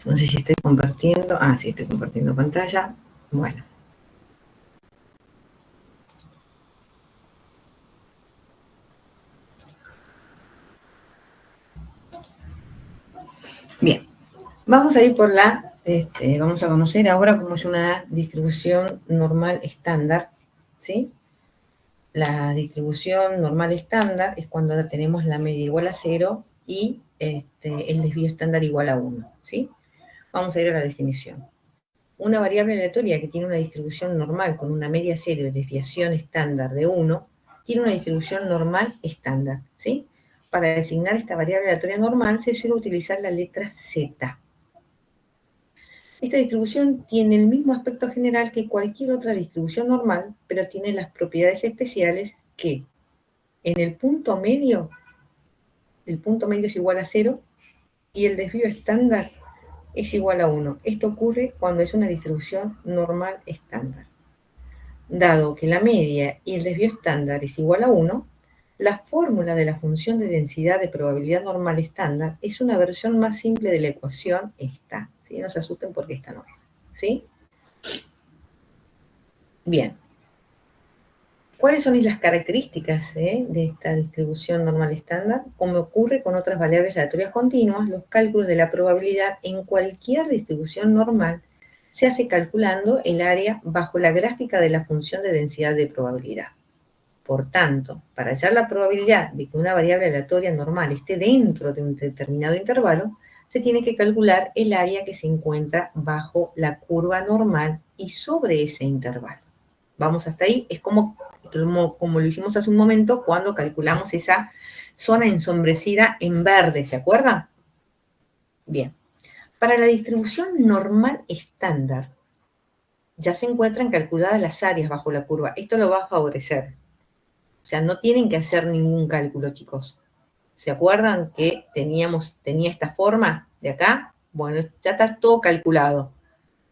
No sé si estoy compartiendo. Ah, sí, estoy compartiendo pantalla. Bueno. Bien. Vamos a ir por vamos a conocer ahora cómo es una distribución normal estándar, ¿sí? La distribución normal estándar es cuando tenemos la media igual a 0 y el desvío estándar igual a 1, ¿sí? Vamos a ir a la definición. Una variable aleatoria que tiene una distribución normal con una media 0 y desviación estándar de 1, tiene una distribución normal estándar, ¿sí? Para designar esta variable aleatoria normal se suele utilizar la letra Z. Esta distribución tiene el mismo aspecto general que cualquier otra distribución normal, pero tiene las propiedades especiales que en el punto medio es igual a 0 y el desvío estándar es igual a 1. Esto ocurre cuando es una distribución normal estándar. Dado que la media y el desvío estándar es igual a 1, la fórmula de la función de densidad de probabilidad normal estándar es una versión más simple de la ecuación esta. ¿Sí? No se asusten porque esta no es. ¿Sí? Bien. ¿Cuáles son las características de esta distribución normal estándar? Como ocurre con otras variables aleatorias continuas, los cálculos de la probabilidad en cualquier distribución normal se hace calculando el área bajo la gráfica de la función de densidad de probabilidad. Por tanto, para hallar la probabilidad de que una variable aleatoria normal esté dentro de un determinado intervalo, se tiene que calcular el área que se encuentra bajo la curva normal y sobre ese intervalo. Vamos hasta ahí, es como lo hicimos hace un momento cuando calculamos esa zona ensombrecida en verde, ¿se acuerdan? Bien, para la distribución normal estándar, ya se encuentran calculadas las áreas bajo la curva. Esto lo va a favorecer. O sea, no tienen que hacer ningún cálculo, chicos. ¿Se acuerdan que tenía esta forma de acá? Bueno, ya está todo calculado.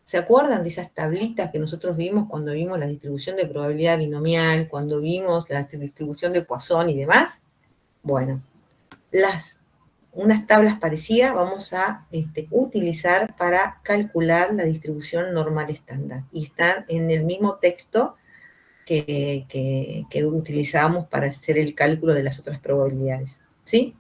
¿Se acuerdan de esas tablitas que nosotros vimos cuando vimos la distribución de probabilidad binomial, cuando vimos la distribución de Poisson y demás? Bueno, unas tablas parecidas vamos a utilizar para calcular la distribución normal estándar. Y están en el mismo texto que utilizamos para hacer el cálculo de las otras probabilidades, ¿sí?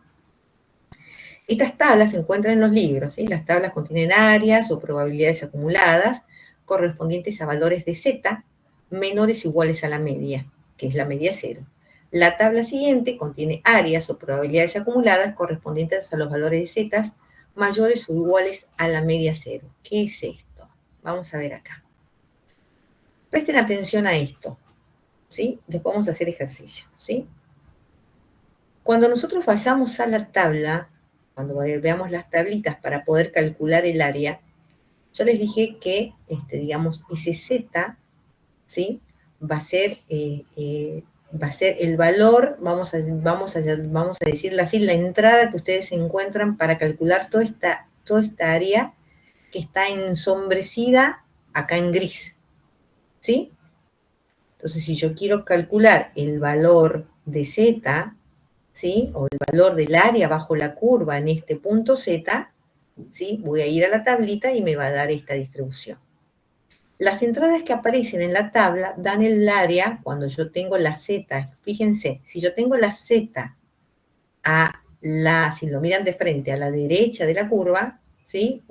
Estas tablas se encuentran en los libros, ¿sí? Las tablas contienen áreas o probabilidades acumuladas correspondientes a valores de z menores o iguales a la media, que es la media 0. La tabla siguiente contiene áreas o probabilidades acumuladas correspondientes a los valores de z mayores o iguales a la media 0. ¿Qué es esto? Vamos a ver acá. Presten atención a esto, ¿sí? Después vamos a hacer ejercicio, ¿sí? Cuando nosotros vayamos a la tabla, cuando veamos las tablitas para poder calcular el área, yo les dije que, digamos, ese z, ¿sí? Va a ser el valor, vamos a decirlo así, la entrada que ustedes encuentran para calcular toda esta área que está ensombrecida acá en gris, ¿sí? Entonces, si yo quiero calcular el valor de z, ¿sí? O el valor del área bajo la curva en este punto z, ¿sí? Voy a ir a la tablita y me va a dar esta distribución. Las entradas que aparecen en la tabla dan el área cuando yo tengo la z. Fíjense, si yo tengo la z si lo miran de frente, a la derecha de la curva, ¿sí?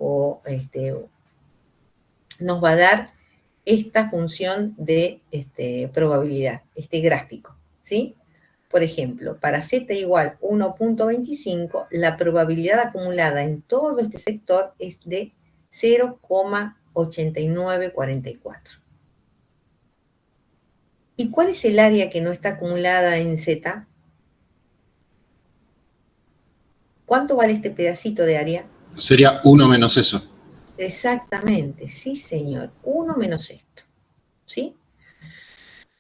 Nos va a dar esta función de probabilidad, este gráfico, ¿sí? Por ejemplo, para z igual 1.25, la probabilidad acumulada en todo este sector es de 0,8944. ¿Y cuál es el área que no está acumulada en z? ¿Cuánto vale este pedacito de área? Sería 1 menos eso. Exactamente, sí señor, 1 menos esto, ¿sí?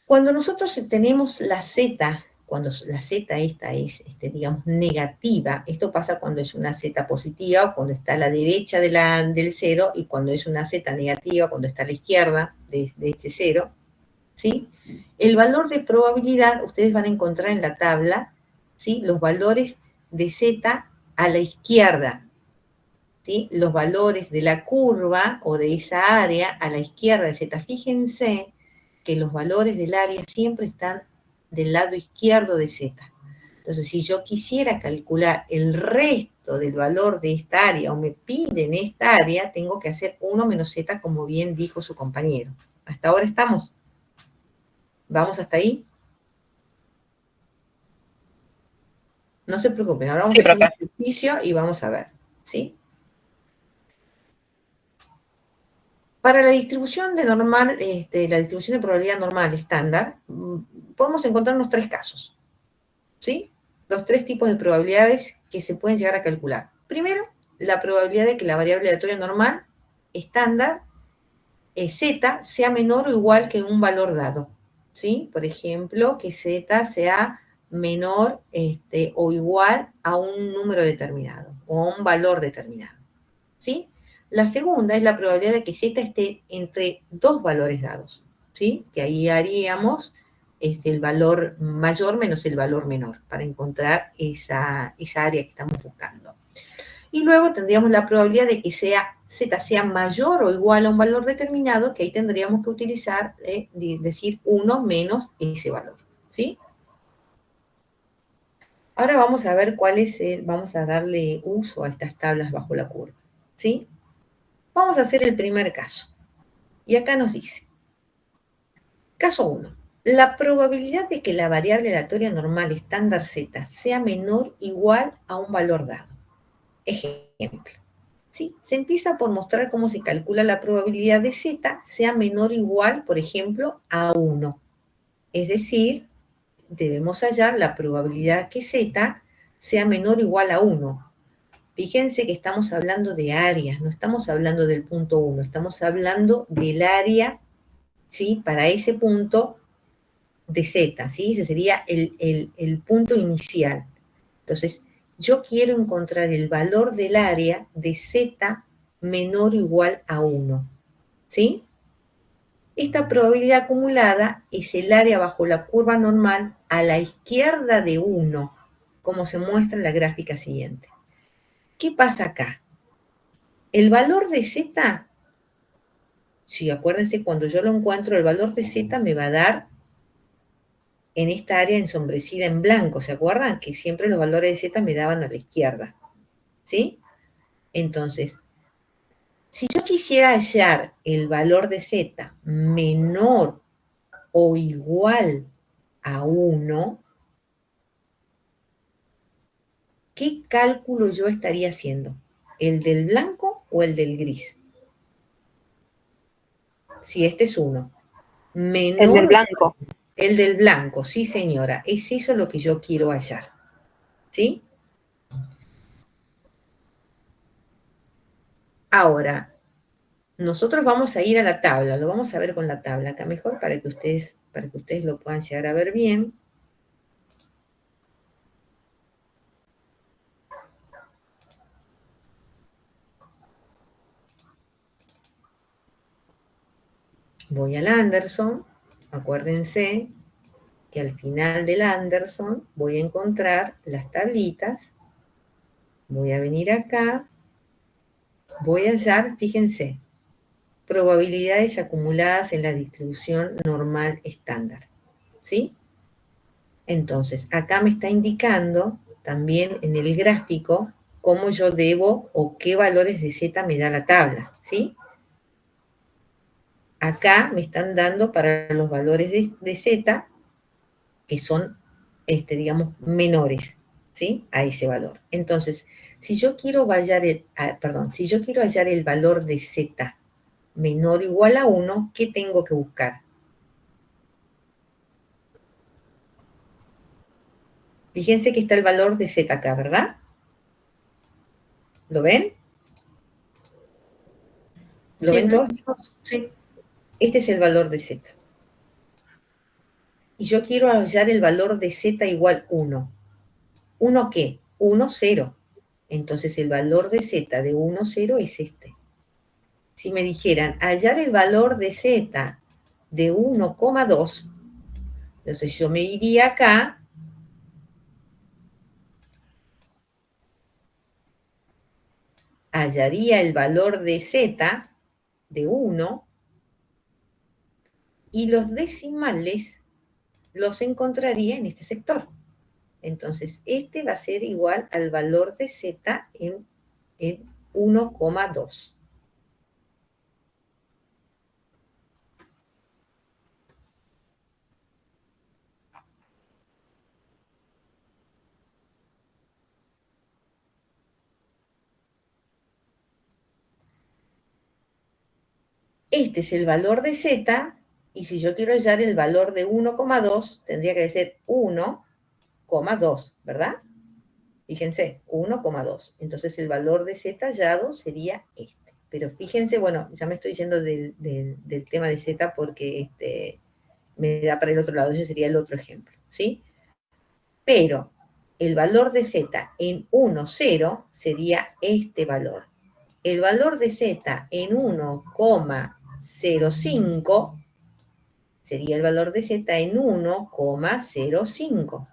Cuando nosotros tenemos la z, cuando la z esta es, digamos, negativa, esto pasa cuando es una z positiva, cuando está a la derecha del 0, y cuando es una z negativa, cuando está a la izquierda de este 0, ¿sí? El valor de probabilidad, ustedes van a encontrar en la tabla, ¿sí? Los valores de z a la izquierda, ¿sí? Los valores de la curva o de esa área a la izquierda de Z. Fíjense que los valores del área siempre están del lado izquierdo de Z. Entonces, si yo quisiera calcular el resto del valor de esta área o me piden esta área, tengo que hacer 1 menos Z, como bien dijo su compañero. ¿Hasta ahora estamos? ¿Vamos hasta ahí? No se preocupen, ahora vamos Sí, a hacer un profe. ejercicio y vamos a ver, ¿sí? Para la distribución de normal, la distribución de probabilidad normal estándar, podemos encontrarnos 3 casos, ¿sí? Los 3 tipos de probabilidades que se pueden llegar a calcular. Primero, la probabilidad de que la variable aleatoria normal estándar, Z, sea menor o igual que un valor dado, ¿sí? Por ejemplo, que Z sea menor o igual a un número determinado o a un valor determinado, ¿sí? La segunda es la probabilidad de que Z esté entre 2 valores dados, ¿sí? Que ahí haríamos el valor mayor menos el valor menor para encontrar esa área que estamos buscando. Y luego tendríamos la probabilidad de que Z sea mayor o igual a un valor determinado, que ahí tendríamos que utilizar, decir 1 menos ese valor, ¿sí? Ahora vamos a ver vamos a darle uso a estas tablas bajo la curva, ¿sí? Vamos a hacer el primer caso. Y acá nos dice, caso 1, la probabilidad de que la variable aleatoria normal estándar Z sea menor o igual a un valor dado. Ejemplo, ¿sí? Se empieza por mostrar cómo se calcula la probabilidad de Z sea menor o igual, por ejemplo, a 1. Es decir, debemos hallar la probabilidad que Z sea menor o igual a 1. Fíjense que estamos hablando de áreas, no estamos hablando del punto 1, estamos hablando del área, ¿sí? Para ese punto de Z, ¿sí? Ese sería el punto inicial. Entonces, yo quiero encontrar el valor del área de Z menor o igual a 1, ¿sí? Esta probabilidad acumulada es el área bajo la curva normal a la izquierda de 1, como se muestra en la gráfica siguiente. ¿Qué pasa acá? El valor de Z, sí, acuérdense, cuando yo lo encuentro, el valor de Z me va a dar en esta área ensombrecida en blanco. ¿Se acuerdan? Que siempre los valores de Z me daban a la izquierda, ¿sí? Entonces, si yo quisiera hallar el valor de Z menor o igual a 1, ¿qué cálculo yo estaría haciendo? ¿El del blanco o el del gris? Si este es 1. El del Menor, blanco. el del blanco, sí señora, es eso lo que yo quiero hallar, ¿sí? Ahora, nosotros vamos a ir a la tabla, lo vamos a ver con la tabla acá mejor para que ustedes lo puedan llegar a ver bien. Voy al Anderson, acuérdense que al final del Anderson voy a encontrar las tablitas, voy a venir acá, voy a hallar, fíjense, probabilidades acumuladas en la distribución normal estándar, ¿sí? Entonces, acá me está indicando también en el gráfico cómo yo debo o qué valores de Z me da la tabla, ¿sí? Acá me están dando para los valores de Z que son, digamos, menores, ¿sí? A ese valor. Entonces, si yo quiero hallar si yo quiero hallar el valor de Z menor o igual a 1, ¿qué tengo que buscar? Fíjense que está el valor de Z acá, ¿verdad? ¿Lo ven? ¿Lo Sí, ven lo todos? vimos. Sí. Este es el valor de Z. Y yo quiero hallar el valor de Z igual 1. ¿1 qué? 1, 0. Entonces el valor de Z de 1, 0 es este. Si me dijeran hallar el valor de Z de 1,2, entonces yo me iría acá hallaría el valor de z de 1 y los decimales los encontraría en este sector. Entonces, este va a ser igual al valor de z en 1,2. Este es el valor de z, y si yo quiero hallar el valor de 1,2, tendría que ser 1,2, ¿verdad? Fíjense, 1,2. Entonces el valor de z hallado sería este. Pero fíjense, bueno, ya me estoy yendo del tema de z porque me da para el otro lado, ese sería el otro ejemplo, ¿sí? Pero el valor de z en 1,0 sería este valor. El valor de z en 1,05 sería el valor de z en 1,05.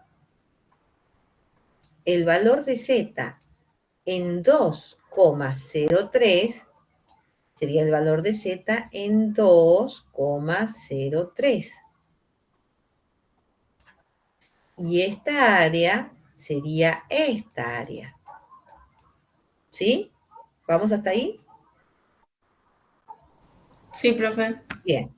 El valor de z en 2,03 sería el valor de z en 2,03. Y esta área sería esta área. ¿Sí? ¿Vamos hasta ahí? Sí, profe. Bien.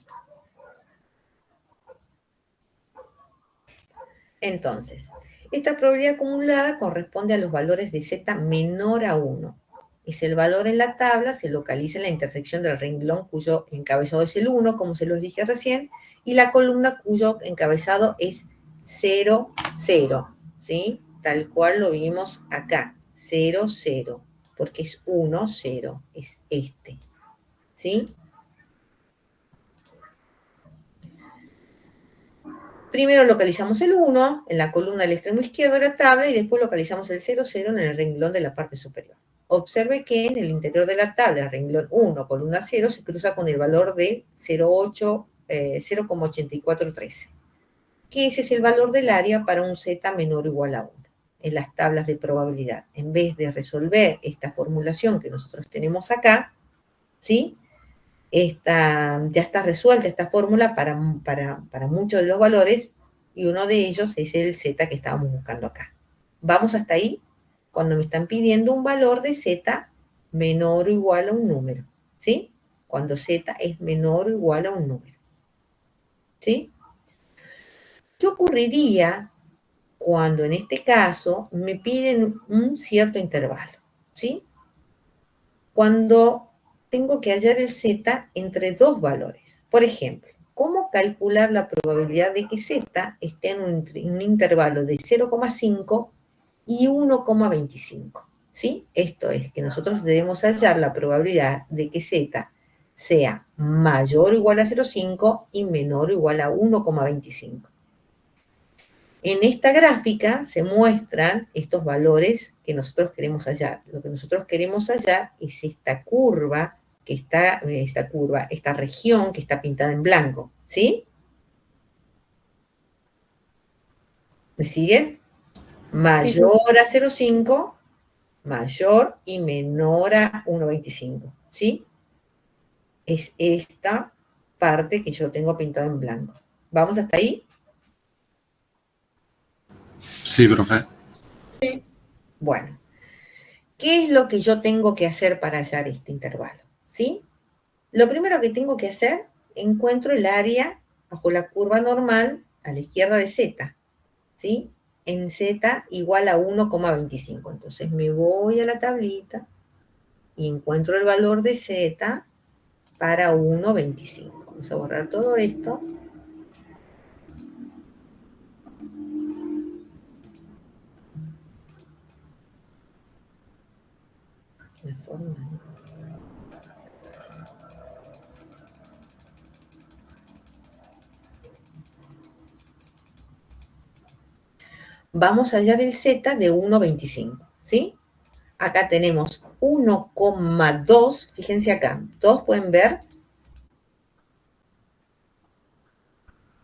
Entonces, esta probabilidad acumulada corresponde a los valores de z menor a 1. Es el valor en la tabla, se localiza en la intersección del renglón cuyo encabezado es el 1, como se los dije recién, y la columna cuyo encabezado es 0, 0, ¿sí? Tal cual lo vimos acá, 0, 0, porque es 1, 0, es este, ¿sí? Primero localizamos el 1 en la columna del extremo izquierdo de la tabla y después localizamos el 0, 0 en el renglón de la parte superior. Observe que en el interior de la tabla, el renglón 1, columna 0, se cruza con el valor de 0,8413, que ese es el valor del área para un z menor o igual a 1. En las tablas de probabilidad, en vez de resolver esta formulación que nosotros tenemos acá, ¿sí? Ya está resuelta esta fórmula para muchos de los valores, y uno de ellos es el z que estábamos buscando acá. ¿Vamos hasta ahí? Cuando me están pidiendo un valor de z menor o igual a un número, ¿sí? Cuando z es menor o igual a un número, ¿sí? ¿Qué ocurriría cuando en este caso me piden un cierto intervalo, ¿sí? Cuando tengo que hallar el z entre dos valores. Por ejemplo, ¿cómo calcular la probabilidad de que z esté en un intervalo de 0,5 y 1,25? ¿Sí? Esto es que nosotros debemos hallar la probabilidad de que z sea mayor o igual a 0,5 y menor o igual a 1,25. En esta gráfica se muestran estos valores que nosotros queremos hallar. Lo que nosotros queremos hallar es esta curva, esta región que está pintada en blanco, ¿sí? ¿Me siguen? Mayor a 0,5, mayor y menor a 1,25, ¿sí? Es esta parte que yo tengo pintada en blanco. ¿Vamos hasta ahí? Sí, profe. Sí. Bueno, ¿qué es lo que yo tengo que hacer para hallar este intervalo? ¿Sí? Lo primero que tengo que hacer, encuentro el área bajo la curva normal a la izquierda de z, ¿sí? En z igual a 1,25. Entonces me voy a la tablita y encuentro el valor de z para 1,25. Vamos a borrar todo esto. La forma, ¿no? Vamos a hallar el z de 1,25, ¿sí? Acá tenemos 1,2, fíjense acá, ¿todos pueden ver?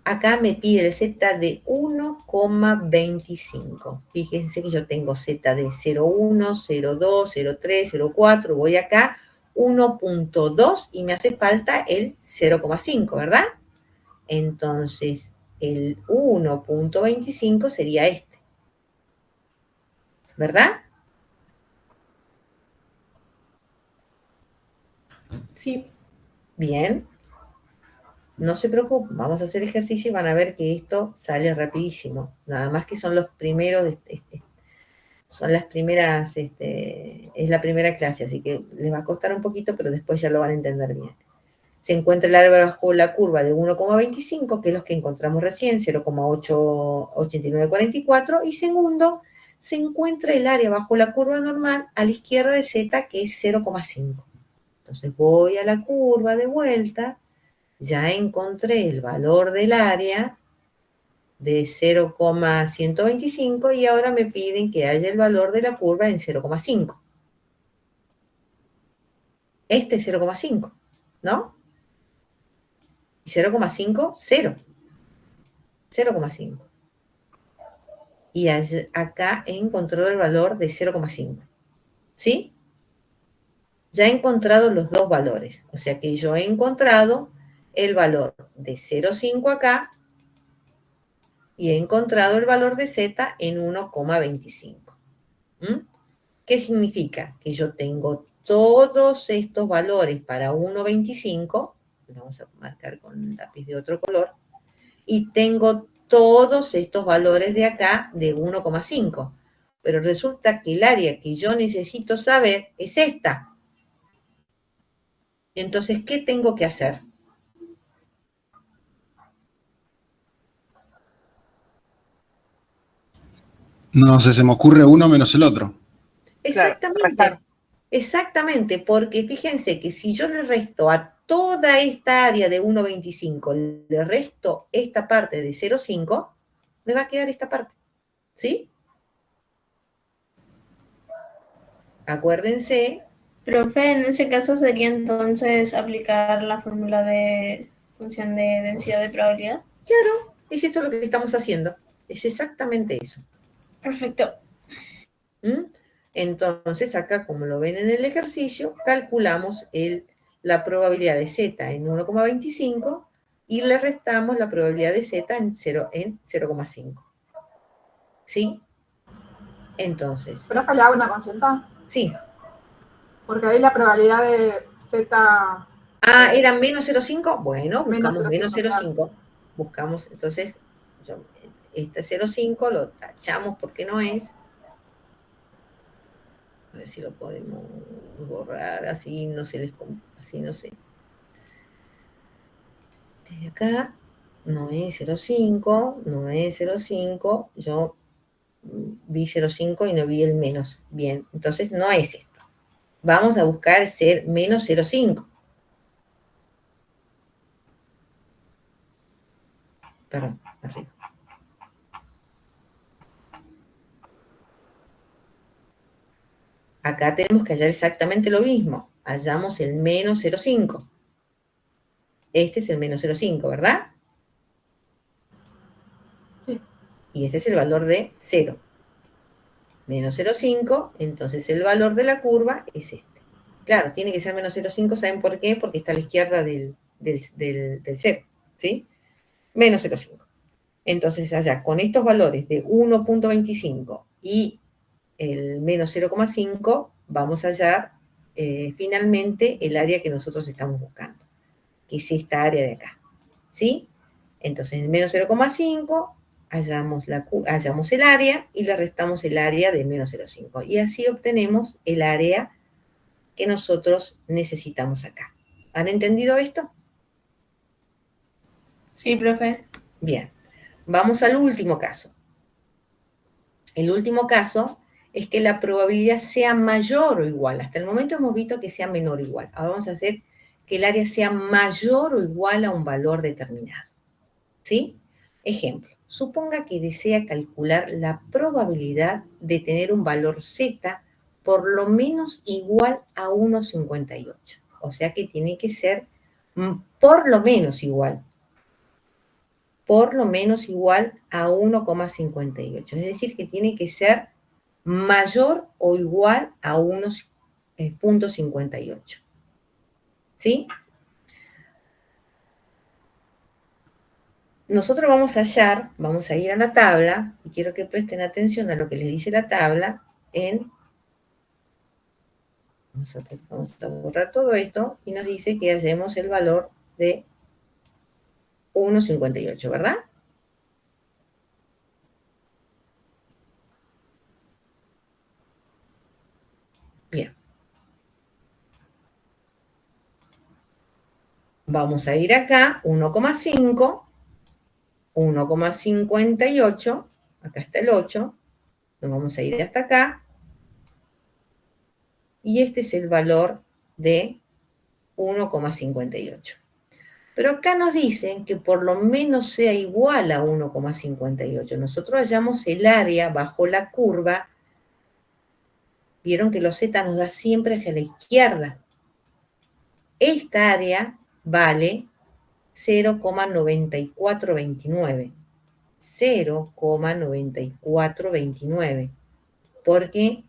acá me pide el z de 1,25. Fíjense que yo tengo z de 0,1, 0,2, 0,3, 0,4, voy acá, 1,2 y me hace falta el 0,5, ¿verdad? Entonces, el 1,25 sería este, ¿verdad? Sí. Bien. No se preocupen, vamos a hacer ejercicio y van a ver que esto sale rapidísimo. Nada más que son los primeros, son las primeras, es la primera clase, así que les va a costar un poquito, pero después ya lo van a entender bien. Se encuentra el área bajo la curva de 1,25, que es los que encontramos recién, 0,88944, y segundo, se encuentra el área bajo la curva normal a la izquierda de z, que es 0,5. Entonces voy a la curva de vuelta, ya encontré el valor del área de 0,125 y ahora me piden que haya el valor de la curva en 0,5. Este es 0,5, ¿no? Y 0,5, 0. 0,5. Y acá he encontrado el valor de 0,5. ¿Sí? Ya he encontrado los dos valores. O sea que yo he encontrado el valor de 0,5 acá y he encontrado el valor de z en 1,25. ¿Mm? ¿Qué significa? Que yo tengo todos estos valores para 1,25, vamos a marcar con un lápiz de otro color, y tengo todos estos valores de acá de 1,5. Pero resulta que el área que yo necesito saber es esta. Entonces, ¿qué tengo que hacer? No sé, se me ocurre uno menos el otro. Exactamente, exactamente, porque fíjense que si yo le resto a toda esta área de 1,25, le resto esta parte de 0,5, me va a quedar esta parte, ¿sí? Acuérdense. Profe, en ese caso sería entonces aplicar la fórmula de función de densidad de probabilidad. Claro, es eso lo que estamos haciendo, es exactamente eso. Perfecto. ¿Mm? Entonces, acá, como lo ven en el ejercicio, calculamos la probabilidad de z en 1,25 y le restamos la probabilidad de z en 0,5. ¿Sí? Entonces, Profe, le hago una consulta. sí. Porque ahí la probabilidad de Z ¿Era menos 0,5? Bueno, menos buscamos menos 0,5, claro. 0,5. Buscamos, entonces, este 0,5 lo tachamos porque no es. A ver si lo podemos borrar, así no se les... Así no sé. Desde acá, no es 0,5, no es 0,5. Yo vi 0,5 y no vi el menos. Bien, entonces no es esto. Vamos a buscar ser menos 0,5. Perdón, arriba. Acá tenemos que hallar exactamente lo mismo. Hallamos el menos 0,5. Este es el menos 0,5, ¿verdad? Sí. Y este es el valor de 0. Menos 0,5, entonces el valor de la curva es este. Claro, tiene que ser menos 0,5, ¿saben por qué? Porque está a la izquierda del 0, ¿sí? Menos 0,5. Entonces, allá, con estos valores de 1,25 y el menos 0,5, vamos a hallar finalmente el área que nosotros estamos buscando, que es esta área de acá, ¿sí? Entonces, en el menos 0,5 hallamos el área y le restamos el área de menos 0,5. Y así obtenemos el área que nosotros necesitamos acá. ¿Han entendido esto? Sí, profe. Bien. Vamos al último caso. El último caso es que la probabilidad sea mayor o igual. Hasta el momento hemos visto que sea menor o igual. Ahora vamos a hacer que el área sea mayor o igual a un valor determinado. ¿Sí? Ejemplo, suponga que desea calcular la probabilidad de tener un valor z por lo menos igual a 1,58. O sea que tiene que ser por lo menos igual. por lo menos igual a 1,58. Es decir, que tiene que ser mayor o igual a 1,58. ¿Sí? Nosotros vamos a hallar, vamos a ir a la tabla, y quiero que presten atención a lo que les dice la tabla vamos a borrar todo esto, y nos dice que hallemos el valor de 1,58, ¿verdad? Bien. Vamos a ir acá, 1,5, 1,58, acá está el 8, nos vamos a ir hasta acá, y este es el valor de 1,58. Pero acá nos dicen que por lo menos sea igual a 1,58. Nosotros hallamos el área bajo la curva. Vieron que los z nos da siempre hacia la izquierda. Esta área vale 0,9429. 0,9429. ¿Por qué?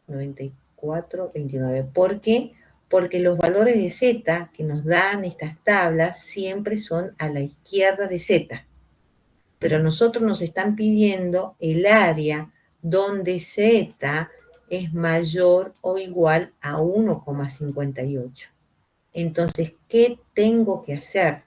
9429. ¿Por qué? Porque los valores de z que nos dan estas tablas siempre son a la izquierda de z. Pero a nosotros nos están pidiendo el área donde z es mayor o igual a 1,58. Entonces, ¿qué tengo que hacer?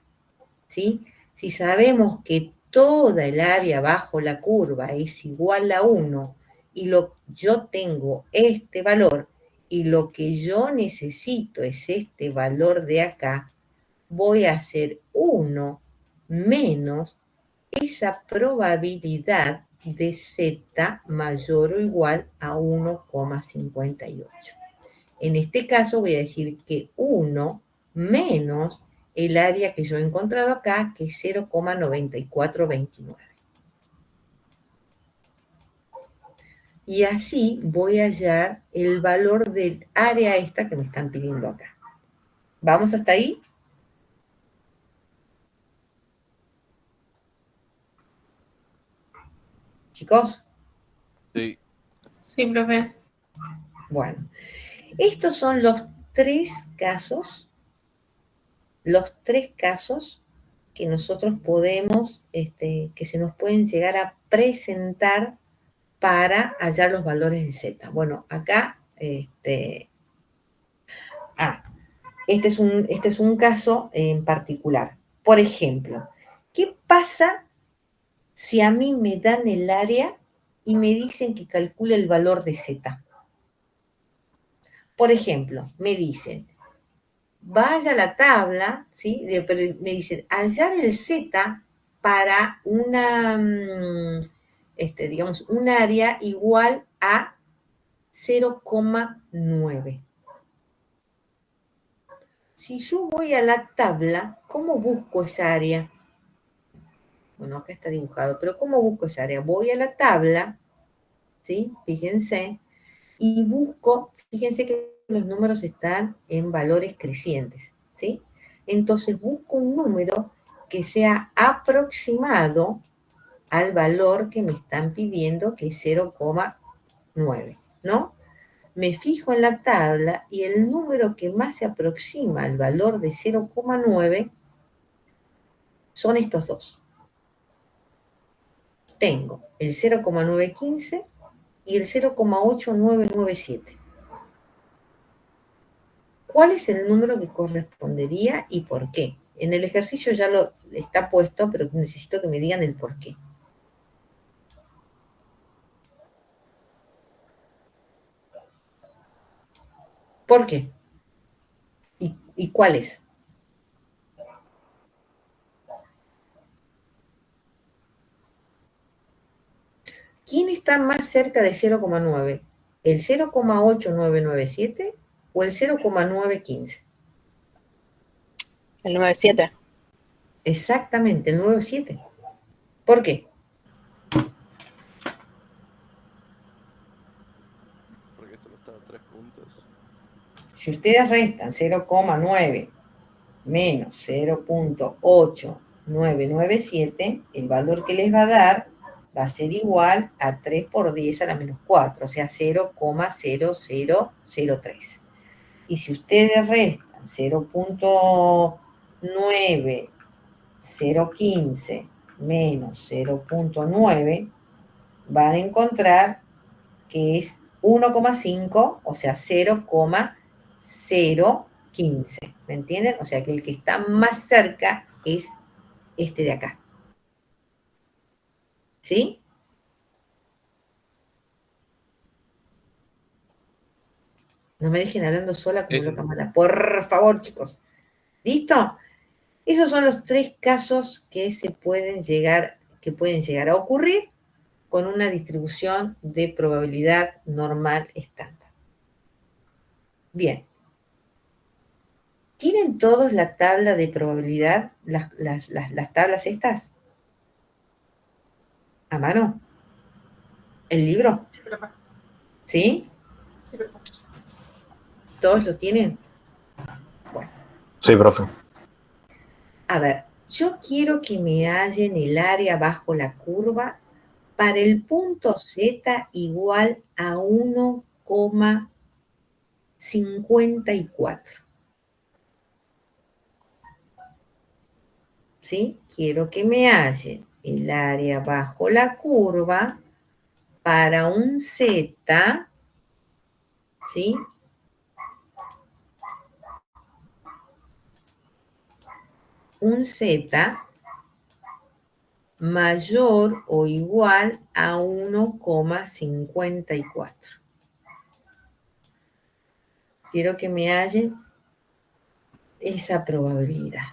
¿Sí? Si sabemos que toda el área bajo la curva es igual a 1 y yo tengo este valor y lo que yo necesito es este valor de acá, voy a hacer 1 menos esa probabilidad de z mayor o igual a 1,58. En este caso voy a decir que 1 menos el área que yo he encontrado acá, que es 0,9429. Y así voy a hallar el valor del área esta que me están pidiendo acá. ¿Vamos hasta ahí? Chicos. Sí. Sí, profe. Bueno, estos son los tres casos que nosotros podemos, que se nos pueden llegar a presentar para hallar los valores de z. Bueno, acá, este es un caso en particular. Por ejemplo, ¿qué pasa si a mí me dan el área y me dicen que calcule el valor de z? Por ejemplo, me dicen, vaya a la tabla, ¿sí? Me dicen, hallar el z para digamos, un área igual a 0,9. Si yo voy a la tabla, ¿cómo busco esa área? Bueno, acá está dibujado, pero ¿cómo busco esa área? Voy a la tabla, ¿sí? Fíjense, y busco, fíjense que los números están en valores crecientes, ¿sí? Entonces busco un número que sea aproximado al valor que me están pidiendo, que es 0,9, ¿no? Me fijo en la tabla y el número que más se aproxima al valor de 0,9 son estos dos. Tengo el 0,915 y el 0,8997. ¿Cuál es el número que correspondería y por qué? En el ejercicio ya lo está puesto, pero necesito que me digan el por qué. ¿Por qué? ¿Y cuál es? ¿Quién está más cerca de 0,9? ¿El 0,8997 o el 0,915? El 9,7. Exactamente, el 9,7. ¿Por qué? Porque esto no está a 3 puntos. Si ustedes restan 0,9 menos 0,8 997, el valor que les va a dar va a ser igual a 3 por 10 a la menos 4, o sea, 0,0003. Y si ustedes restan 0,9015 menos 0,9, van a encontrar que es 1,5, o sea, 0,015. ¿Me entienden? O sea, que el que está más cerca es este de acá. ¿Sí? No me dejen hablando sola como loca mala. Por favor, chicos. ¿Listo? Esos son los 3 casos que pueden llegar a ocurrir con una distribución de probabilidad normal estándar. Bien. ¿Tienen todos la tabla de probabilidad, las tablas estas? ¿A mano? ¿El libro? Sí, profe. ¿Sí? Sí, profe. ¿Todos lo tienen? Bueno. Sí, profe. A ver, yo quiero que me hallen el área bajo la curva para el punto Z igual a 1,54. ¿Sí? Quiero que me hallen el área bajo la curva para un Z, ¿sí? Un Z mayor o igual a 1,54. Quiero que me hallen esa probabilidad.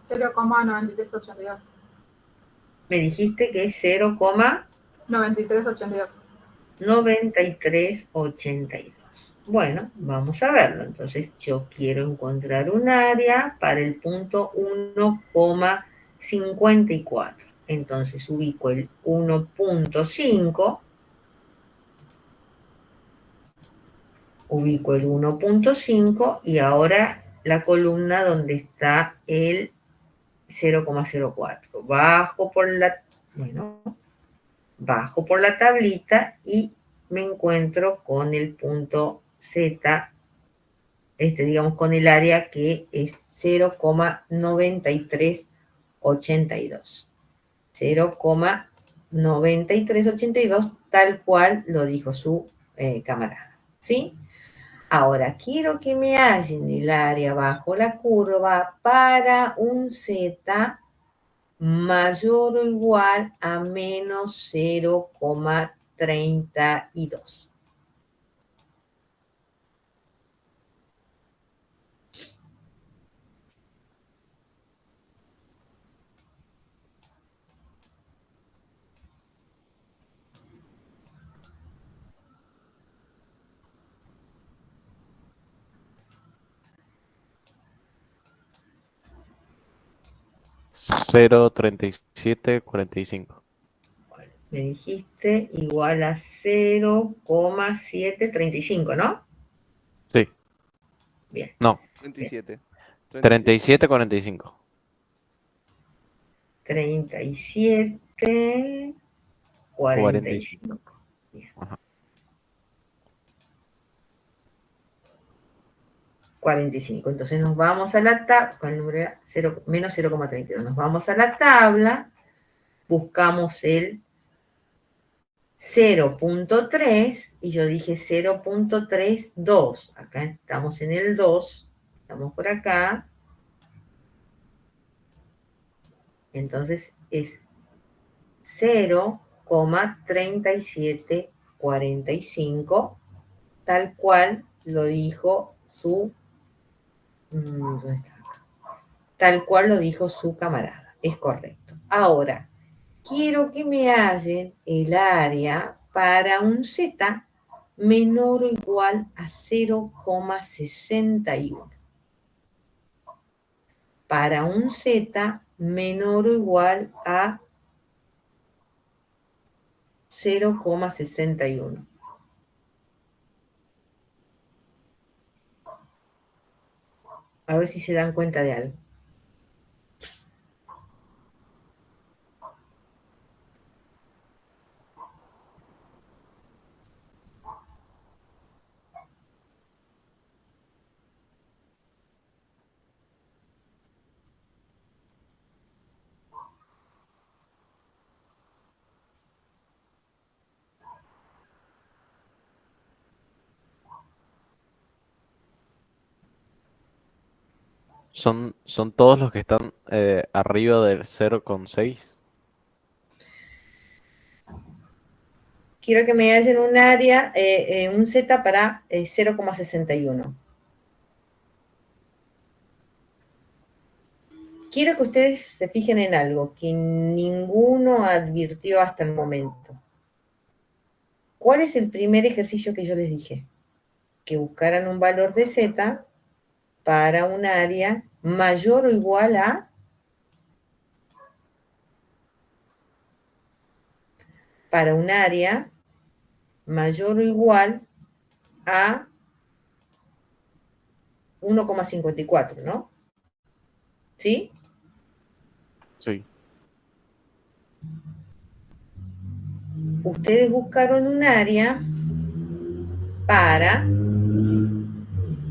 $0,9382. Me dijiste que es 0,9382. 9382. Bueno, vamos a verlo. Entonces, yo quiero encontrar un área para el punto 1,54. Entonces, ubico el 1,5. Ubico el 1,5 y ahora la columna donde está el 0,04. Bajo por la tablita y me encuentro con el punto Z, digamos con el área que es 0,9382. 0,9382, tal cual lo dijo su camarada. ¿Sí? Ahora, quiero que me hallen el área bajo la curva para un Z mayor o igual a menos 0,32. Cero 3745. Me dijiste igual a 0,735, ¿no? Sí. Bien. No. 37. 3745. 37, 45. Bien. Ajá. 45. Entonces nos vamos a la tabla, con el número menos 0,32. Nos vamos a la tabla, buscamos el 0,3 y yo dije 0,32. Acá estamos en el 2, estamos por acá. Entonces es 0,3745, tal cual lo dijo ¿dónde está acá? Tal cual lo dijo su camarada. Es correcto. Ahora, quiero que me hallen el área para un Z menor o igual a 0,61. Para un Z menor o igual a 0,61. A ver si se dan cuenta de algo. Son todos los que están arriba del 0,6. Quiero que me hallen un área, un Z para 0,61. Quiero que ustedes se fijen en algo que ninguno advirtió hasta el momento. ¿Cuál es el primer ejercicio que yo les dije? Que buscaran un valor de Z para un área mayor o igual a, para un área mayor o igual a 1,54, ¿no? ¿Sí? Sí. Ustedes buscaron un área para...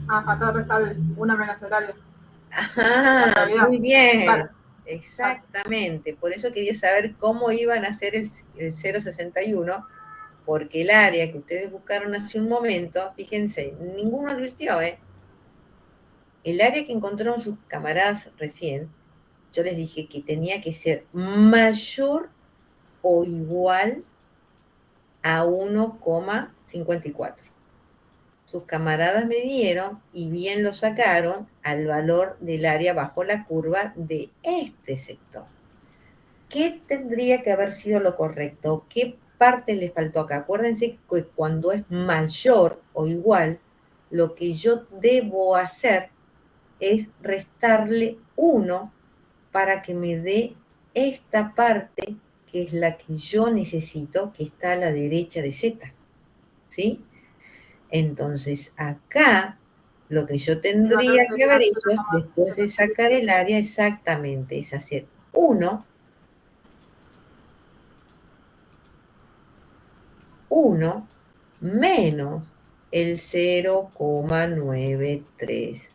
Falta restar el 1 menos el área. Ajá, En realidad, muy bien. claro. Exactamente. Por eso quería saber cómo iban a hacer el 0,61, porque el área que ustedes buscaron hace un momento, fíjense, ninguno advirtió, ¿eh? El área que encontraron sus camaradas recién, yo les dije que tenía que ser mayor o igual a 1,54. Sus camaradas me dieron y bien lo sacaron al valor del área bajo la curva de este sector. ¿Qué tendría que haber sido lo correcto? ¿Qué parte les faltó acá? Acuérdense que cuando es mayor o igual, lo que yo debo hacer es restarle 1 para que me dé esta parte que es la que yo necesito, que está a la derecha de Z. ¿Sí? Entonces, acá lo que yo El valor tendría que sería haber hecho es, después de 0,7. sacar el área, exactamente, es hacer 1 menos el 0,93.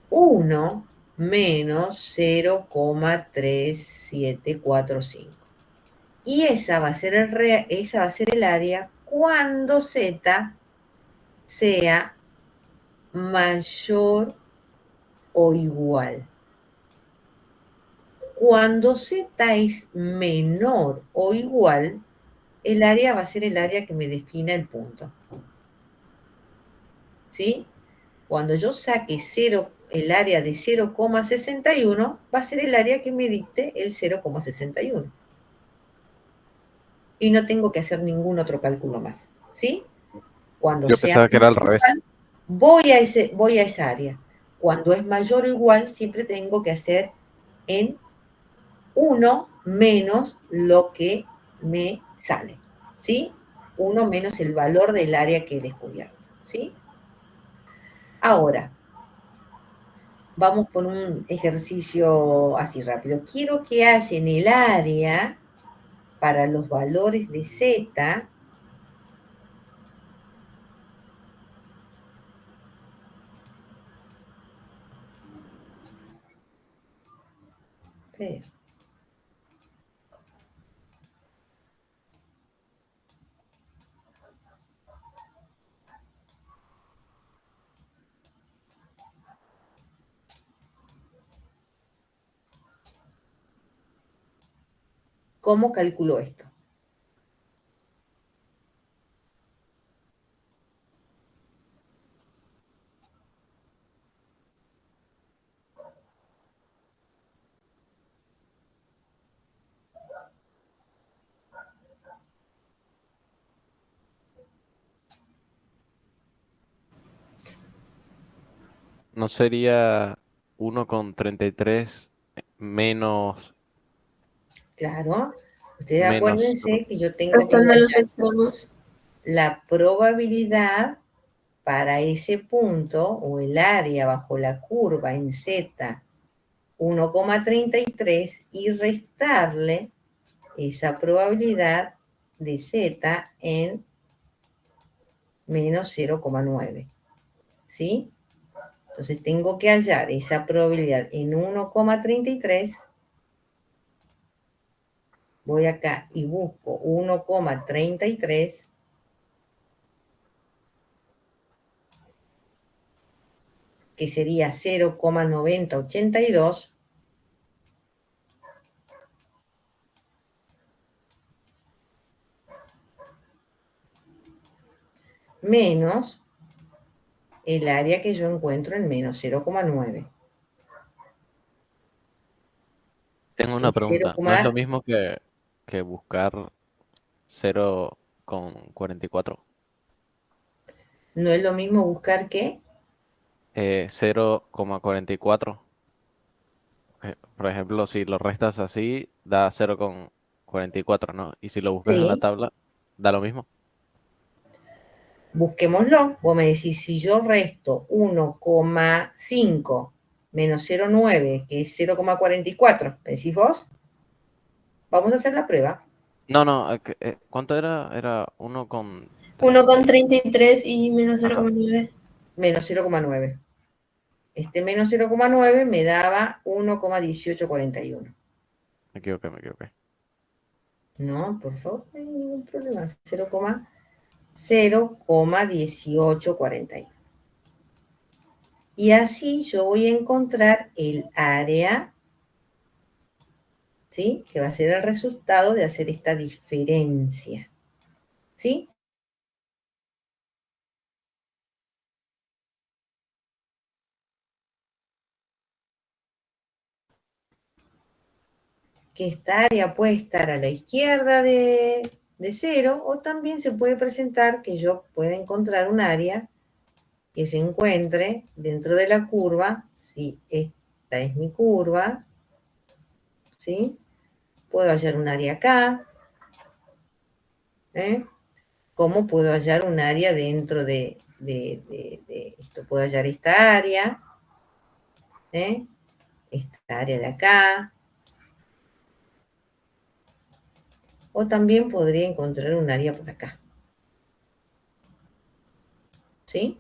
1 menos 0,3745. Y esa va a ser el área cuando Z sea mayor o igual. Cuando Z es menor o igual, el área va a ser el área que me defina el punto. ¿Sí? Cuando yo saque 0, el área de 0,61, va a ser el área que me dicte el 0,61. Y no tengo que hacer ningún otro cálculo más. ¿Sí? Cuando Yo sea pensaba que era menor al o revés. igual, voy a esa área. Cuando es mayor o igual, siempre tengo que hacer en 1 menos lo que me sale. ¿Sí? 1 menos el valor del área que he descubierto. ¿Sí? Ahora, vamos por un ejercicio así rápido. Quiero que hallen el área para los valores de Z. Espera. ¿Cómo calculo esto? ¿No sería 1,33 menos, Claro, ustedes menos, acuérdense que yo tengo que Restando los hallar extremos. la probabilidad para ese punto o el área bajo la curva en Z 1,33 y restarle esa probabilidad de Z en menos 0,9. ¿Sí? Entonces tengo que hallar esa probabilidad en 1,33. Voy acá y busco 1,33, que sería 0,9082, menos el área que yo encuentro en menos 0,9. tengo Que una es 0, pregunta. ¿No es lo mismo que buscar 0,44? no es lo mismo buscar que 0,44. Por ejemplo, si lo restas así, da 0,44, ¿no? Y si lo buscas en la sí, tabla, da lo mismo. busquémoslo. Vos me decís, si yo resto 1,5 menos 0,9, que es 0,44, ¿me decís vos? Vamos a hacer la prueba. No, no, ¿cuánto era? Era 1,30. 1,33 y menos Ajá, 0,9. Menos 0,9. Este menos 0,9 me daba 1,1841. me equivoqué, me equivoqué. No, por favor, no hay ningún problema. 0,1841. Y así yo voy a encontrar el área, ¿sí? Que va a ser el resultado de hacer esta diferencia, ¿sí? Que esta área puede estar a la izquierda de 0 o también se puede presentar que yo pueda encontrar un área que se encuentre dentro de la curva. Si esta es mi curva, ¿sí? Puedo hallar un área acá, ¿eh? ¿Cómo puedo hallar un área dentro de esto? Puedo hallar esta área, ¿eh? Esta área de acá, o también podría encontrar un área por acá, ¿sí?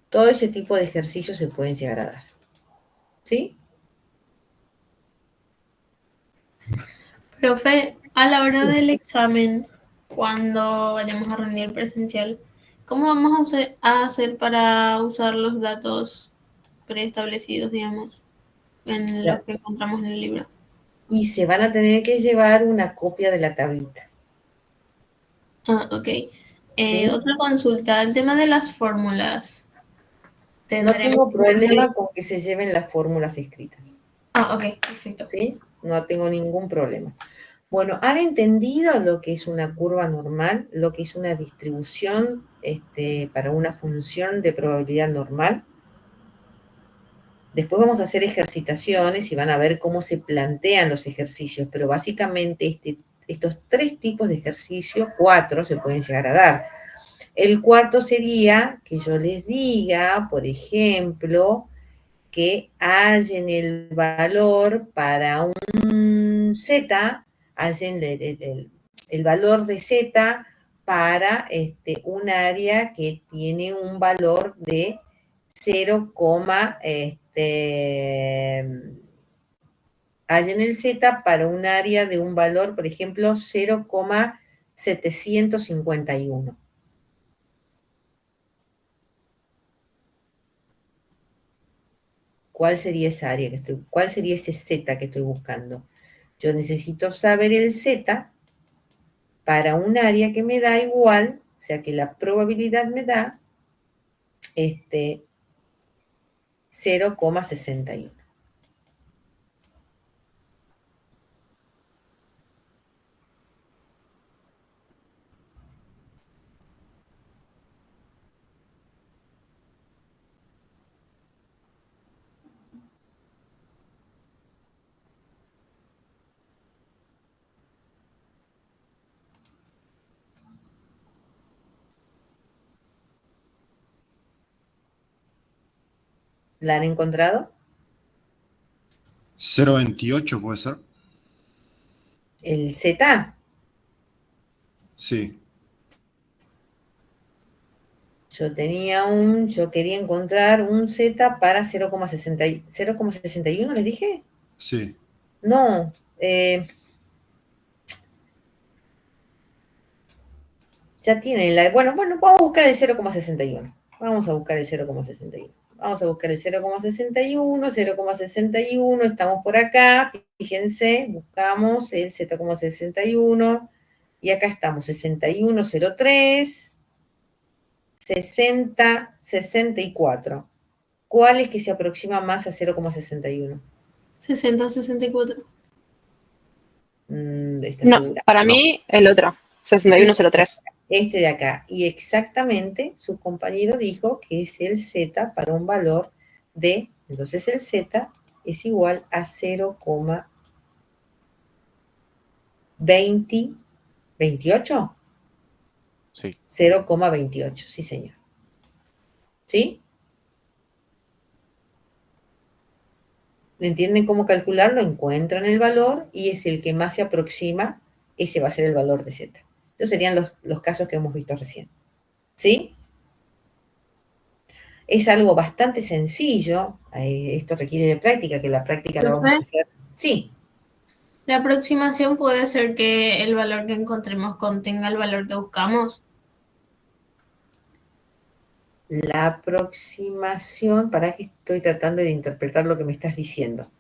Todo ese tipo de ejercicios se pueden llegar a dar, ¿sí? Profe, a la hora del examen, cuando vayamos a rendir presencial, ¿cómo vamos a hacer para usar los datos preestablecidos, digamos, en los que encontramos en el libro? Y se van a tener que llevar una copia de la tablita, Ah, ok. ¿sí? Otra consulta, el tema de las fórmulas. No Tendremos tengo que ver. problema con que se lleven las fórmulas escritas, Ah, ok, perfecto. ¿sí? No tengo ningún problema. Bueno, ¿han entendido lo que es una curva normal? Lo que es una distribución para una función de probabilidad normal. Después vamos a hacer ejercitaciones y van a ver cómo se plantean los ejercicios, pero básicamente estos tres tipos de ejercicio, cuatro, se pueden llegar a dar. El cuarto sería que yo les diga, por ejemplo, que hallen el valor para un Z, hallen el valor de Z para un área que tiene un valor de 0, hallen el Z para un área de un valor, por ejemplo, 0,751. ¿Cuál sería esa área cuál sería ese Z que estoy buscando? Yo necesito saber el Z para un área que me da igual, o sea que la probabilidad me da 0,61. ¿La han encontrado? 0,28 puede ser. El Z. Sí, Yo quería encontrar un Z para 0,61, ¿les dije? sí. No, ya tienen bueno, vamos a buscar el 0,61. Vamos a buscar el 0,61. Vamos a buscar el 0,61, 0,61, estamos por acá, fíjense, buscamos el Z,61 y acá estamos, 61,03, 60, 64. ¿Cuál es que se aproxima más a 0,61? 60, 64. ¿Está No, segura? para No. mí el otro, 6103. Este de acá. Y exactamente su compañero dijo que es el Z para un valor de, entonces el Z es igual a 0,28. Sí. 0,28, sí señor. ¿Sí? ¿Entienden cómo calcularlo? Encuentran el valor y es el que más se aproxima, ese va a ser el valor de Z. Estos serían los casos que hemos visto recién. ¿Sí? Es algo bastante sencillo. Esto requiere de práctica, que la práctica la vamos a Profe, hacer. Sí, la aproximación puede ser que el valor que encontremos contenga el valor que buscamos. la aproximación, para que estoy tratando de interpretar lo que me estás diciendo.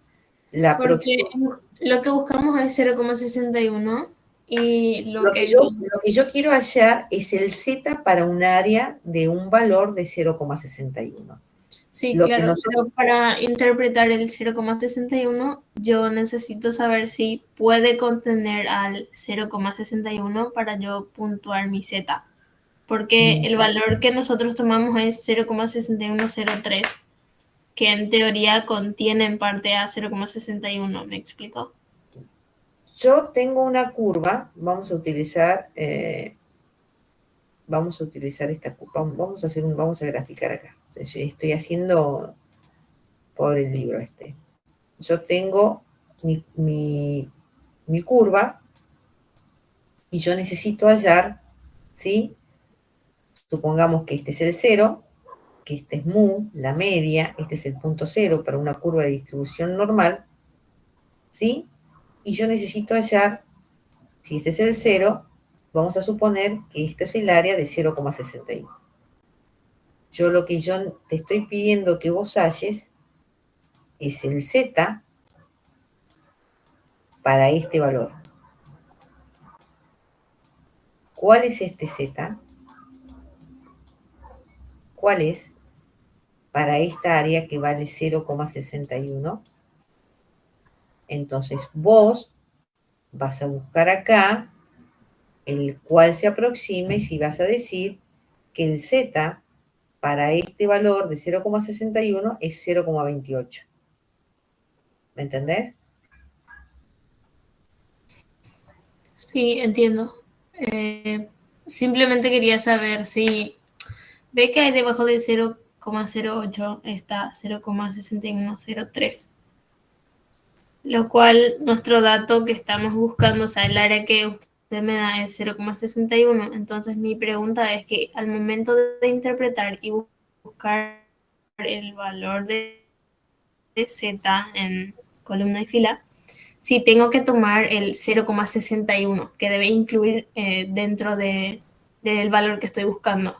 La Porque aproximación, lo que buscamos es 0,61 y lo lo que lo que yo quiero hallar es el Z para un área de un valor de 0,61. sí, Lo que claro, nosotros, pero para interpretar el 0,61 yo necesito saber si puede contener al 0,61 para yo puntuar mi Z, porque el valor que nosotros tomamos es 0,6103, que en teoría contiene en parte a 0,61, ¿me explico? yo tengo una curva, vamos a utilizar esta curva, vamos a graficar acá. Estoy haciendo por el libro este. Yo tengo mi curva y yo necesito hallar, ¿sí? Supongamos que este es el 0, que este es mu, la media, este es el punto 0 para una curva de distribución normal, ¿sí? Y yo necesito hallar, si este es el 0, vamos a suponer que este es el área de 0,61. Lo que yo te estoy pidiendo que vos halles es el Z para este valor. ¿Cuál es este Z? ¿Cuál es para esta área que vale 0,61? Entonces vos vas a buscar acá el cual se aproxime y si vas a decir que el Z para este valor de 0,61 es 0,28. ¿Me entendés? Sí, entiendo. Eh, Simplemente quería saber si ve que hay debajo de 0,08 está 0,6103, lo cual nuestro dato que estamos buscando, o sea, el área que usted me da es 0,61. Entonces mi pregunta es que al momento de interpretar y buscar el valor de Z en columna y fila, si tengo que tomar el 0,61 que debe incluir dentro del valor que estoy buscando.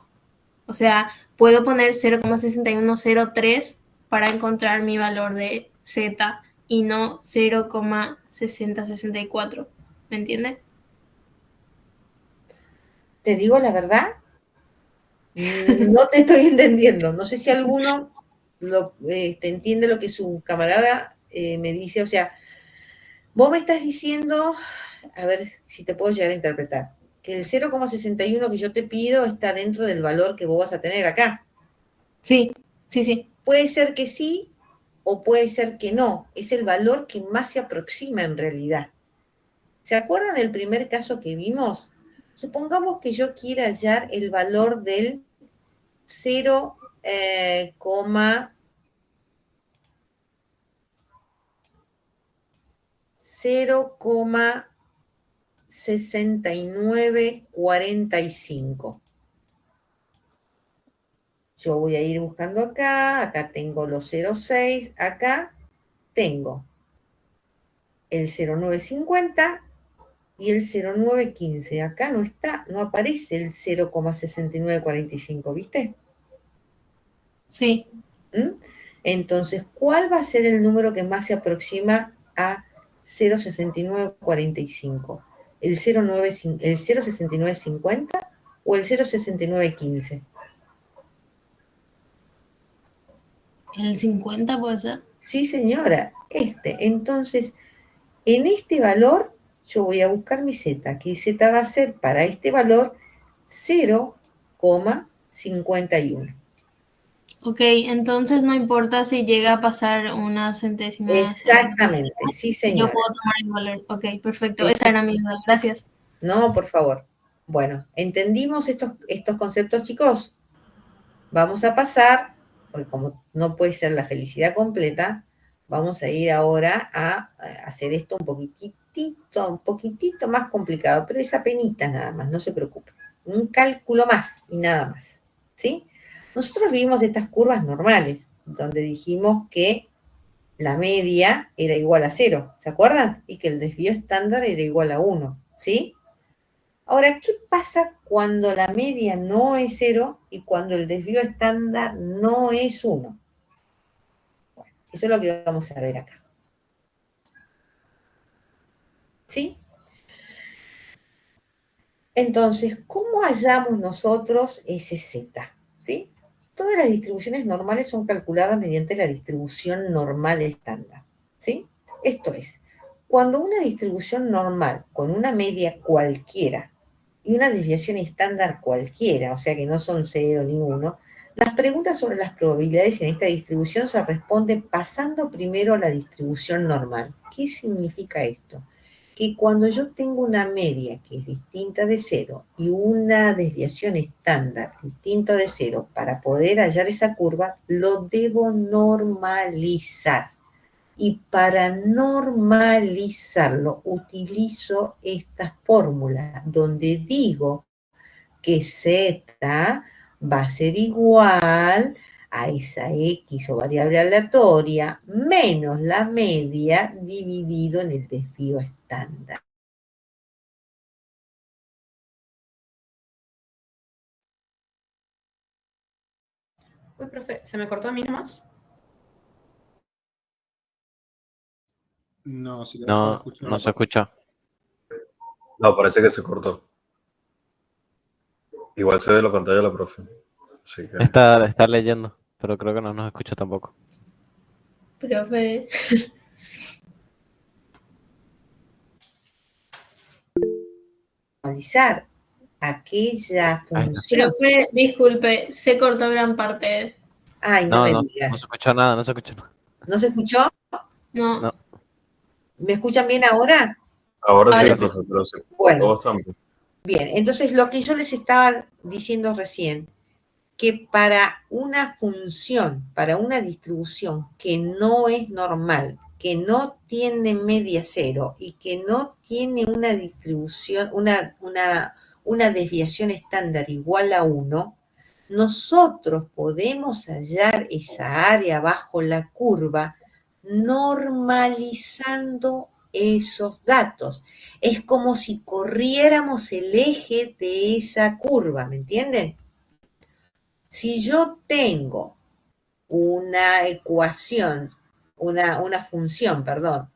O sea, puedo poner 0,6103 para encontrar mi valor de Z y no 0,6064. ¿Me entiendes? Te digo la verdad, no te estoy entendiendo. No sé si alguno entiende lo que su camarada me dice. O sea, vos me estás diciendo, a ver si te puedo llegar a interpretar, que el 0,61 que yo te pido está dentro del valor que vos vas a tener acá. Sí, sí, sí. Puede ser que sí o puede ser que no. Es el valor que más se aproxima en realidad. ¿Se acuerdan del primer caso que vimos? Supongamos que yo quiera hallar el valor del 0,, 0,6945. Yo voy a ir buscando acá tengo los 0,6, acá tengo el 0,950 y el 0,915. Acá no está, no aparece el 0,6945, ¿viste? Sí. Entonces, ¿cuál va a ser el número que más se aproxima a 0,6945? ¿El 0,6950 o el 0,6915? ¿El 50 puede ser? Sí, señora, Entonces, en este valor, yo voy a buscar mi z, que z va a ser para este valor 0,51. Ok, entonces no importa si llega a pasar una centésima. Exactamente, sí, Yo señora. puedo tomar el valor. Ok, perfecto. Esa era mi duda. Gracias. No, por favor. Bueno, ¿entendimos estos conceptos, chicos? Vamos a pasar, porque como no puede ser la felicidad completa, vamos a ir ahora a hacer esto un poquitito más complicado, pero es apenita nada más, no se preocupe. Un cálculo más y nada más, ¿sí? Nosotros vimos estas curvas normales, donde dijimos que la media era igual a 0, ¿se acuerdan? Y que el desvío estándar era igual a 1, ¿sí? Ahora, ¿qué pasa cuando la media no es 0 y cuando el desvío estándar no es 1? Bueno, eso es lo que vamos a ver acá. ¿Sí? Entonces, ¿cómo hallamos nosotros ese z? ¿Sí? Todas las distribuciones normales son calculadas mediante la distribución normal estándar. ¿Sí? Esto es, cuando una distribución normal con una media cualquiera y una desviación estándar cualquiera, o sea que no son 0 ni 1, las preguntas sobre las probabilidades en esta distribución se responden pasando primero a la distribución normal. ¿Qué significa esto? Que cuando yo tengo una media que es distinta de 0 y una desviación estándar distinta de 0, para poder hallar esa curva, lo debo normalizar. Y para normalizarlo utilizo esta fórmula donde digo que z va a ser igual a esa x o variable aleatoria menos la media dividido en el desvío estándar. Uy, profe, ¿se me cortó a mí nomás? No, si le dejas de escuchar No la se profe. escucha. No, parece que se cortó. Igual se ve la pantalla de la profe. Así que... Está leyendo, pero creo que no nos escucha tampoco. Profe. Normalizar aquella Ahí está. función. Profe, disculpe, se cortó gran parte. Ay, no me No se digas. escucha nada, no se escucha nada. ¿No se escuchó? No. No. ¿Me escuchan bien ahora? Ahora sí, Ahora sí. profe, pero se cortó Bueno, bastante. bien. Entonces, lo que yo les estaba diciendo recién, que para una función, para una distribución que no es normal, que no tiene media cero y que no tiene una distribución, una desviación estándar igual a 1, nosotros podemos hallar esa área bajo la curva normalizando esos datos. Es como si corriéramos el eje de esa curva, ¿me entienden? Si yo tengo una ecuación, una función, perdón.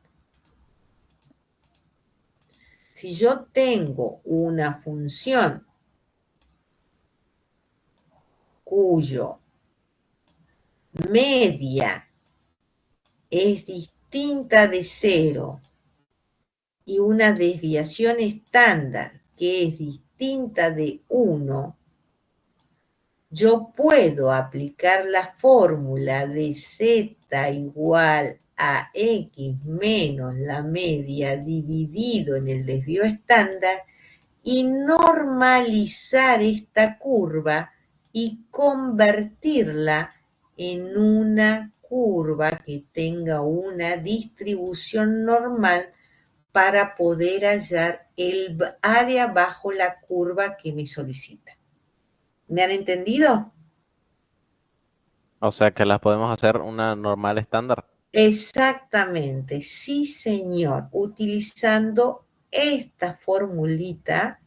Si yo tengo una función cuyo media es distinta de 0 y una desviación estándar que es distinta de 1, yo puedo aplicar la fórmula de z igual a x menos la media dividido en el desvío estándar y normalizar esta curva y convertirla en una curva que tenga una distribución normal para poder hallar el área bajo la curva que me solicita. ¿Me han entendido? O sea que las podemos hacer una normal estándar. Exactamente, sí señor, utilizando esta formulita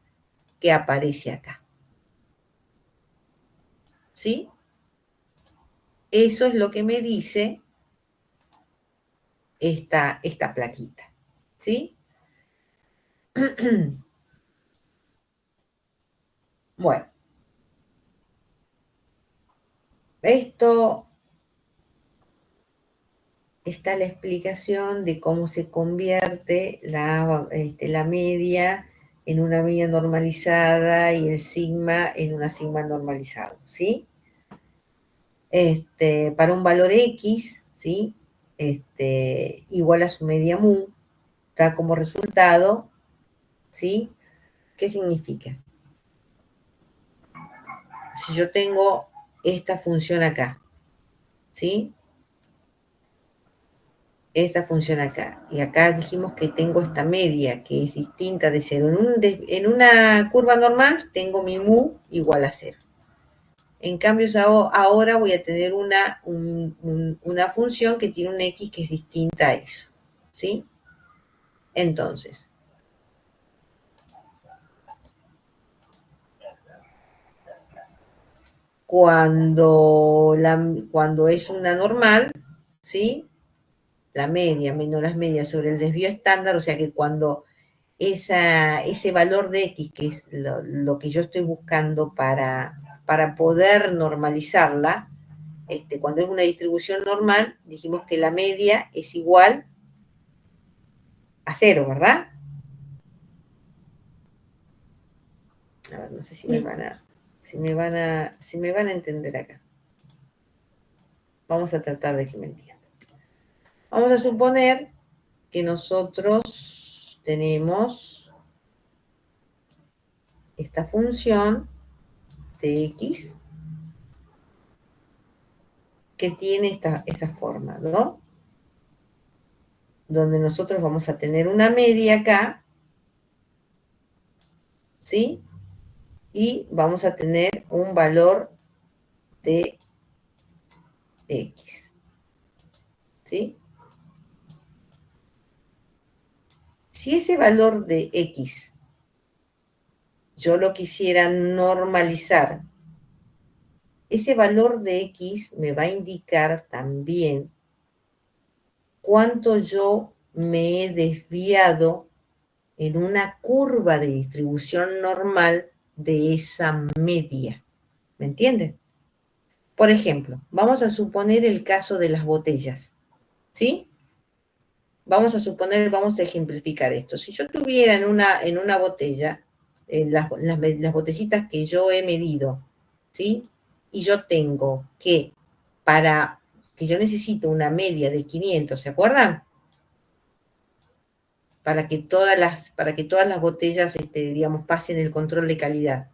que aparece acá. ¿Sí? Eso es lo que me dice esta plaquita. ¿Sí? Bueno. Esto está la explicación de cómo se convierte la media en una media normalizada y el sigma en una sigma normalizado, ¿sí? Para un valor X, ¿sí? Igual a su media mu, da como resultado, ¿sí? ¿Qué significa? Si yo tengo esta función acá, ¿sí? Esta función acá, y acá dijimos que tengo esta media, que es distinta de cero. En una curva normal tengo mi mu igual a 0. En cambio, ahora voy a tener una función que tiene un x que es distinta a eso, ¿sí? Entonces, cuando es una normal, ¿sí? La media menos las medias sobre el desvío estándar, o sea que cuando ese valor de x, que es lo que yo estoy buscando para poder normalizarla, cuando es una distribución normal, dijimos que la media es igual a 0, ¿verdad? A ver, no sé si me van a entender acá. Vamos a tratar de que me entiendan. Vamos a suponer que nosotros tenemos esta función de x que tiene esta forma, ¿no? Donde nosotros vamos a tener una media acá, ¿sí? Y vamos a tener un valor de x, ¿sí? Si ese valor de x yo lo quisiera normalizar, ese valor de x me va a indicar también cuánto yo me he desviado en una curva de distribución normal de esa media. ¿Me entienden? Por ejemplo, vamos a suponer el caso de las botellas, ¿sí? Vamos a ejemplificar esto. Si yo tuviera en una botella, las botellitas que yo he medido, ¿sí? Y yo tengo que yo necesito una media de 500, ¿se acuerdan? Para que todas las botellas, digamos, pasen el control de calidad.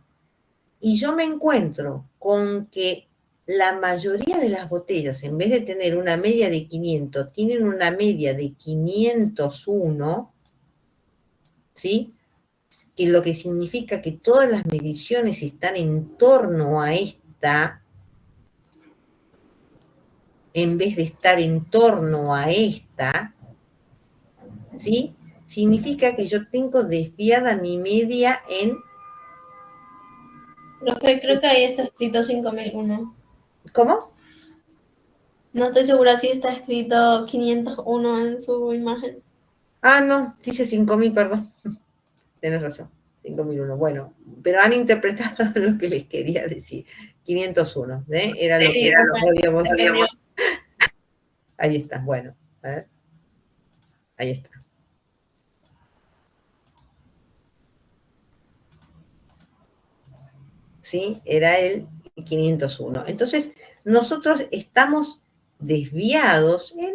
Y yo me encuentro con que la mayoría de las botellas, en vez de tener una media de 500, tienen una media de 501, ¿sí? Que lo que significa que todas las mediciones están en torno a esta, en vez de estar en torno a esta, ¿sí? Significa que yo tengo desviada mi media en... Profe, creo que ahí está escrito 5001. ¿Cómo? No estoy segura si está escrito 501 en su imagen. Ah, no, dice 5000, perdón. Tienes razón, 5001. Bueno, pero han interpretado lo que les quería decir. 501, ¿eh? Era lo que habíamos... Ahí está, bueno. A ver. Ahí está. ¿Sí? Era el 501. Entonces, nosotros estamos desviados en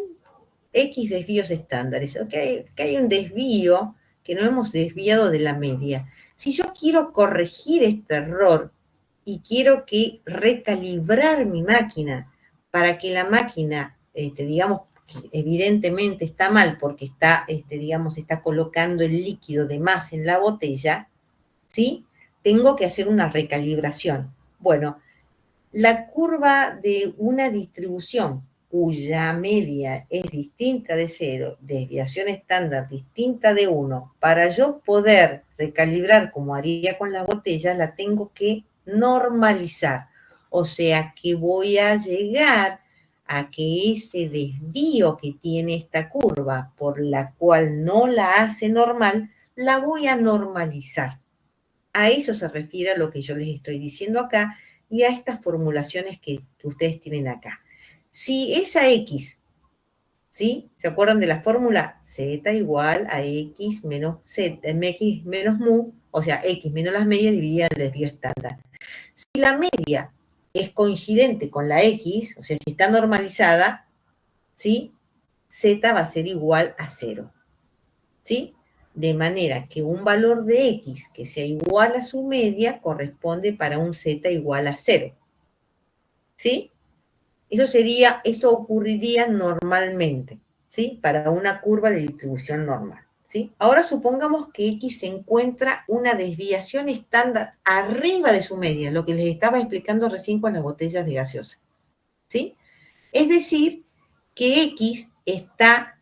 X desvíos estándares. ¿Okay? Que hay un desvío que no hemos desviado de la media. Si yo quiero corregir este error y quiero recalibrar mi máquina para que la máquina, digamos, que evidentemente está mal porque está, digamos, está colocando el líquido de más en la botella, ¿sí? Tengo que hacer una recalibración. Bueno, la curva de una distribución cuya media es distinta de 0, desviación estándar distinta de 1, para yo poder recalibrar como haría con la botella, la tengo que normalizar. O sea que voy a llegar a que ese desvío que tiene esta curva, por la cual no la hace normal, la voy a normalizar. A eso se refiere a lo que yo les estoy diciendo acá y a estas formulaciones que ustedes tienen acá. Si esa X, ¿sí? ¿Se acuerdan de la fórmula? Z igual a X menos Z, X menos mu, o sea, X menos las medias divididas en el desvío estándar. Si la media es coincidente con la X, o sea, si está normalizada, ¿sí? Z va a ser igual a 0, ¿sí? De manera que un valor de X que sea igual a su media corresponde para un Z igual a 0, ¿sí? Eso ocurriría normalmente, ¿sí? Para una curva de distribución normal, ¿sí? Ahora supongamos que X se encuentra una desviación estándar arriba de su media, lo que les estaba explicando recién con las botellas de gaseosa, ¿sí? Es decir, que X está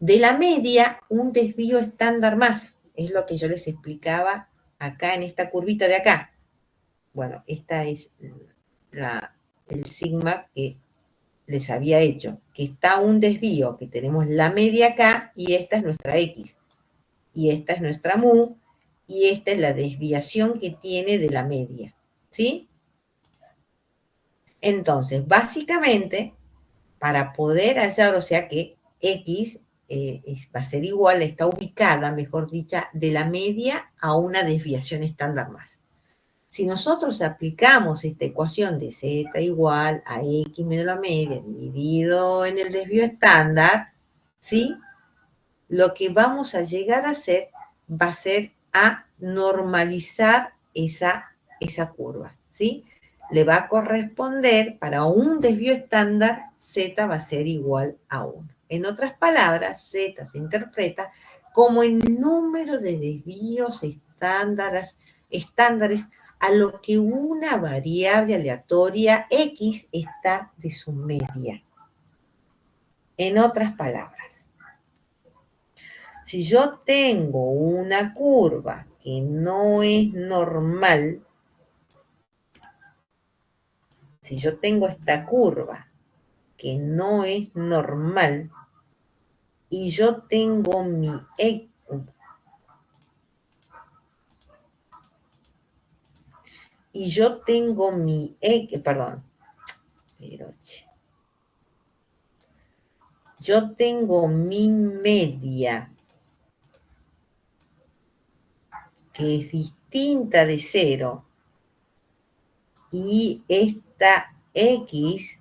de la media un desvío estándar más. Es lo que yo les explicaba acá en esta curvita de acá. Bueno, esta es el sigma que les había hecho, que está un desvío, que tenemos la media acá, y esta es nuestra X, y esta es nuestra mu, y esta es la desviación que tiene de la media, ¿sí? Entonces, básicamente, para poder hallar, o sea que X va a ser igual, está ubicada, mejor dicha, de la media a una desviación estándar más. Si nosotros aplicamos esta ecuación de Z igual a X menos la media dividido en el desvío estándar, ¿sí? Lo que vamos a llegar a hacer va a ser a normalizar esa curva, ¿sí? Le va a corresponder, para un desvío estándar, Z va a ser igual a 1. En otras palabras, Z se interpreta como el número de desvíos estándares a lo que una variable aleatoria X está de su media. En otras palabras, si yo tengo una curva que no es normal, si yo tengo esta curva que no es normal y yo tengo mi X, y yo tengo mi X, perdón, yo tengo mi media que es distinta de 0 y esta X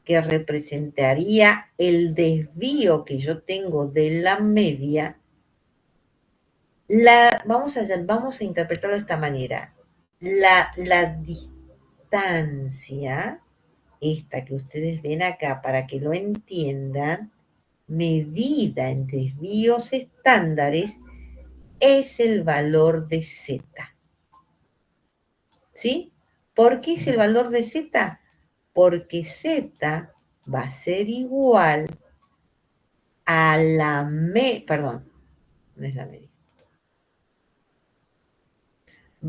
que representaría el desvío que yo tengo de la media, vamos a interpretarlo de esta manera. La distancia, esta que ustedes ven acá, para que lo entiendan, medida en desvíos estándares, es el valor de Z. ¿Sí? ¿Por qué es el valor de Z? Porque Z va a ser igual a la perdón, no es la media.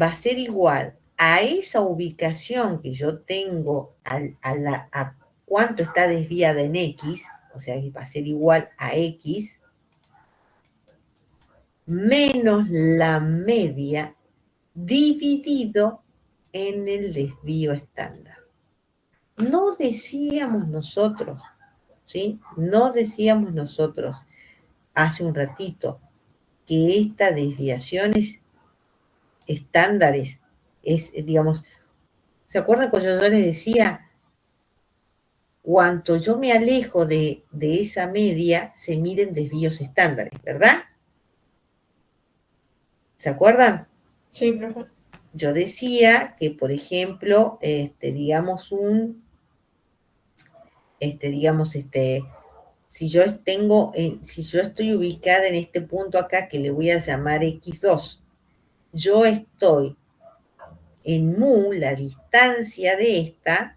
Va a ser igual a esa ubicación que yo tengo, a cuánto está desviada en X, o sea que va a ser igual a X, menos la media dividido en el desvío estándar. No decíamos nosotros, ¿sí? No decíamos nosotros hace un ratito que estas desviaciones estándares es, digamos, ¿se acuerdan cuando yo les decía? Cuanto yo me alejo de esa media, se miden desvíos estándares, ¿verdad? ¿Se acuerdan? Sí, profe. Yo decía que, por ejemplo, Si yo estoy ubicada en este punto acá, que le voy a llamar X2, yo estoy en mu, la distancia de esta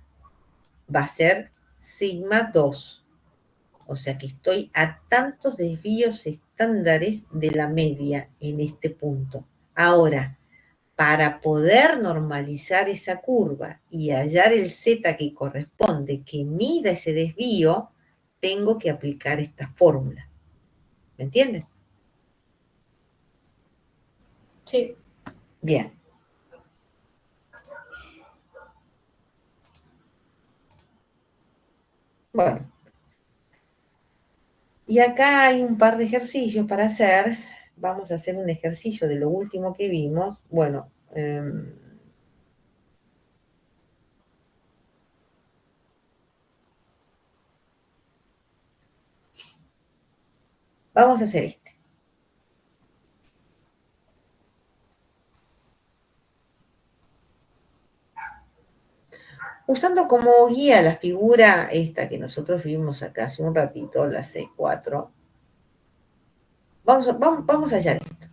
va a ser sigma 2. O sea que estoy a tantos desvíos estándares de la media en este punto. Ahora, para poder normalizar esa curva y hallar el z que corresponde, que mida ese desvío, tengo que aplicar esta fórmula. ¿Me entienden? Sí. Bien. Bueno. Y acá hay un par de ejercicios para hacer. Vamos a hacer un ejercicio de lo último que vimos. Bueno, vamos a hacer este. Usando como guía la figura esta que nosotros vimos acá hace un ratito, la C4, vamos a hallar esto.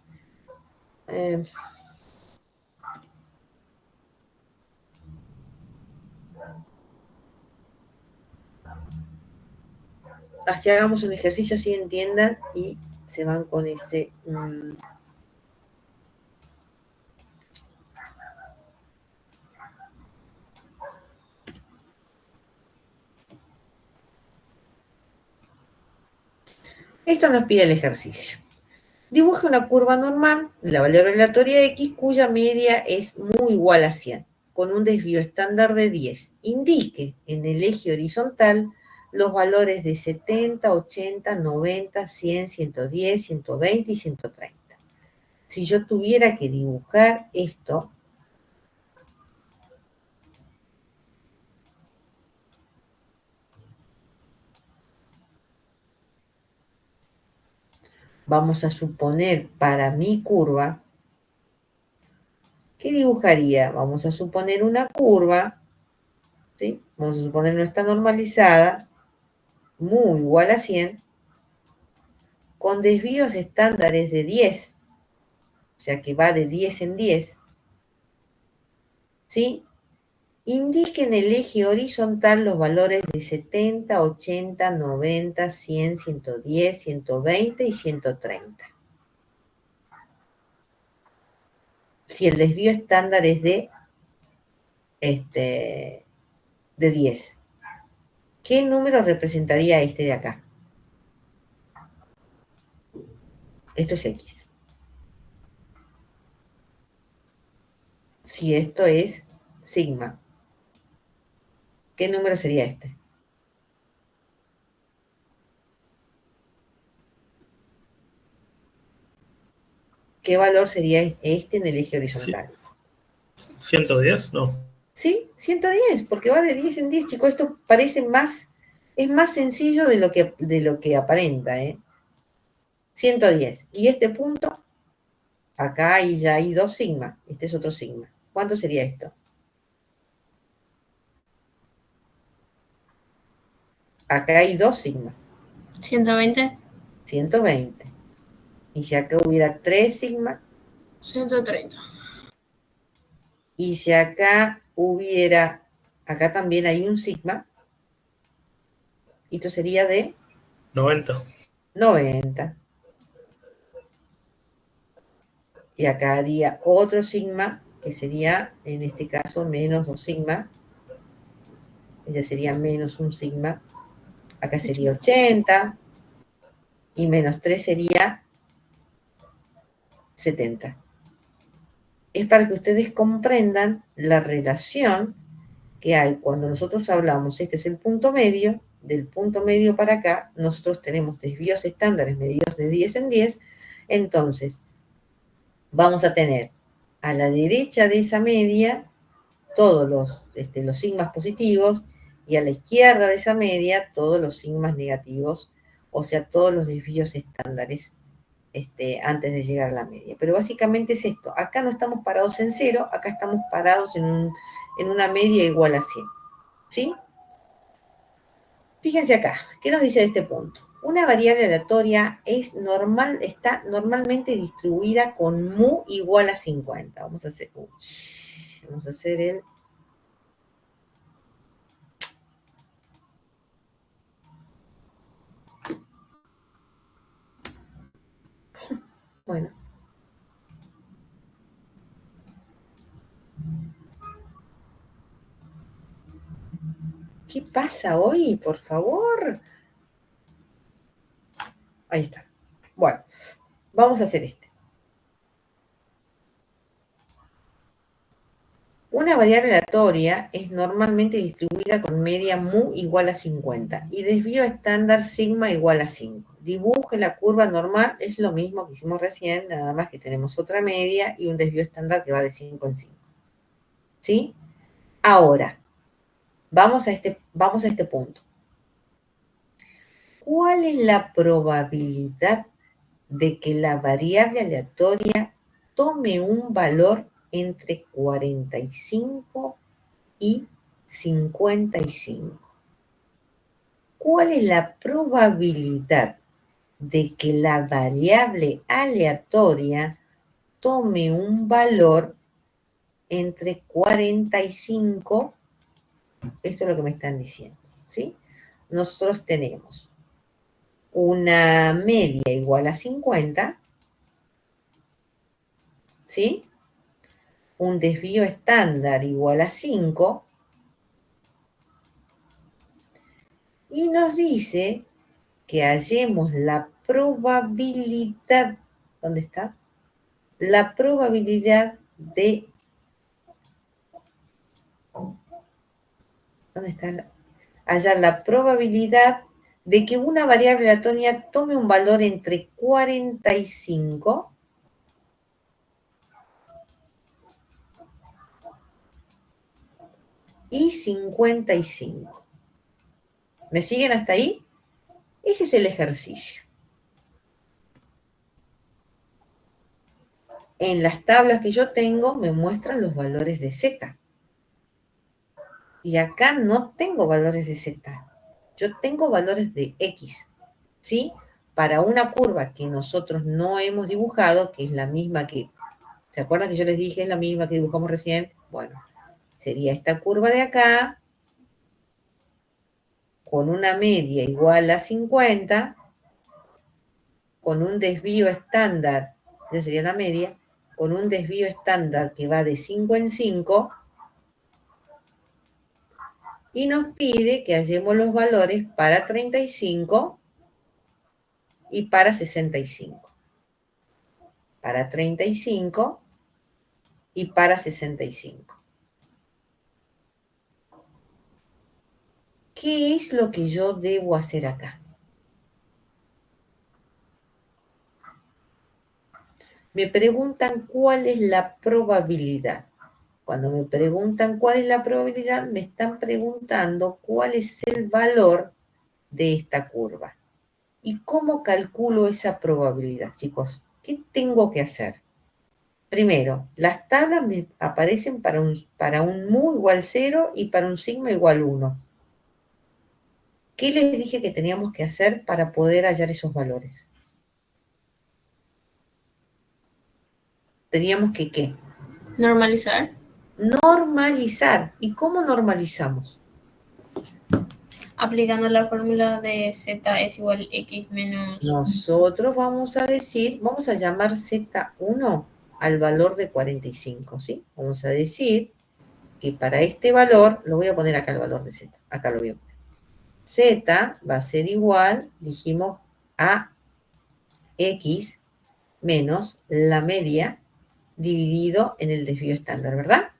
Así hagamos un ejercicio, así entiendan, y se van con ese... Esto nos pide el ejercicio. Dibuje una curva normal de la valor aleatoria X cuya media es muy igual a 100, con un desvío estándar de 10. Indique en el eje horizontal los valores de 70, 80, 90, 100, 110, 120 y 130. Si yo tuviera que dibujar esto, vamos a suponer para mi curva, ¿qué dibujaría? Vamos a suponer una curva, ¿sí? Vamos a suponer no está normalizada, muy igual a 100, con desvíos estándares de 10, o sea que va de 10 en 10, ¿sí? Indique en el eje horizontal los valores de 70, 80, 90, 100, 110, 120 y 130. Si el desvío estándar es de 10. ¿Qué número representaría este de acá? Esto es X. Si esto es sigma, ¿qué número sería este? ¿Qué valor sería este en el eje horizontal? 110, ¿no? Sí, 110, porque va de 10 en 10, chicos. Esto parece más, es más sencillo de lo que aparenta, ¿eh? 110. Y este punto, acá ya hay 2 sigma. Este es otro sigma. ¿Cuánto sería esto? Acá hay 2 sigma. 120. 120. Y si acá hubiera 3 sigma. 130. Y si acá hubiera, acá también hay un sigma. Esto sería de 90. 90. Y acá haría otro sigma, que sería, en este caso, menos 2 sigma. Ya sería menos 1 sigma. Acá sería 80. Y menos 3 sería 70. Es para que ustedes comprendan la relación que hay cuando nosotros hablamos, este es el punto medio, del punto medio para acá, nosotros tenemos desvíos estándares medidos de 10 en 10, entonces vamos a tener a la derecha de esa media todos los sigmas positivos y a la izquierda de esa media todos los sigmas negativos, o sea, todos los desvíos estándares antes de llegar a la media. Pero básicamente es esto. Acá no estamos parados en 0, acá estamos parados en una media igual a 100. ¿Sí? Fíjense acá, ¿qué nos dice este punto? Una variable aleatoria está normalmente distribuida con mu igual a 50. Vamos a hacer el... Bueno. ¿Qué pasa hoy, por favor? Ahí está. Bueno, vamos a hacer este. Una variable aleatoria es normalmente distribuida con media mu igual a 50 y desvío estándar sigma igual a 5. Dibuje la curva normal, es lo mismo que hicimos recién, nada más que tenemos otra media y un desvío estándar que va de 5 en 5. ¿Sí? Ahora, vamos a este punto. ¿Cuál es la probabilidad de que la variable aleatoria tome un valor entre 45 y 55? ¿Cuál es la probabilidad de que la variable aleatoria tome un valor entre 45? Esto es lo que me están diciendo, ¿sí? Nosotros tenemos una media igual a 50, ¿sí? Un desvío estándar igual a 5, y nos dice que hallemos la probabilidad, ¿dónde está? La probabilidad de, ¿dónde está? Hallar la probabilidad de que una variable aleatoria tome un valor entre 45 y 55. ¿Me siguen hasta ahí? Ese es el ejercicio. En las tablas que yo tengo me muestran los valores de Z. Y acá no tengo valores de Z. Yo tengo valores de X. ¿Sí? Para una curva que nosotros no hemos dibujado, que es la misma que... ¿Se acuerdan que yo les dije es la misma que dibujamos recién? Bueno, sería esta curva de acá, con una media igual a 50, con un desvío estándar, esa sería la media, con un desvío estándar que va de 5 en 5, y nos pide que hallemos los valores para 35 y para 65. Para 35 y para 65. ¿Qué es lo que yo debo hacer acá? Me preguntan cuál es la probabilidad. Cuando me preguntan cuál es la probabilidad, me están preguntando cuál es el valor de esta curva. ¿Y cómo calculo esa probabilidad, chicos? ¿Qué tengo que hacer? Primero, las tablas me aparecen para un mu igual 0 y para un sigma igual 1. ¿Qué les dije que teníamos que hacer para poder hallar esos valores? Teníamos que, ¿qué? Normalizar. Normalizar. ¿Y cómo normalizamos? Aplicando la fórmula de Z es igual a X menos... Nosotros vamos a decir, vamos a llamar Z1 al valor de 45, ¿sí? Vamos a decir que para este valor, lo voy a poner acá el valor de Z, acá lo voy a poner. Z va a ser igual, dijimos, a X menos la media dividido en el desvío estándar, ¿verdad?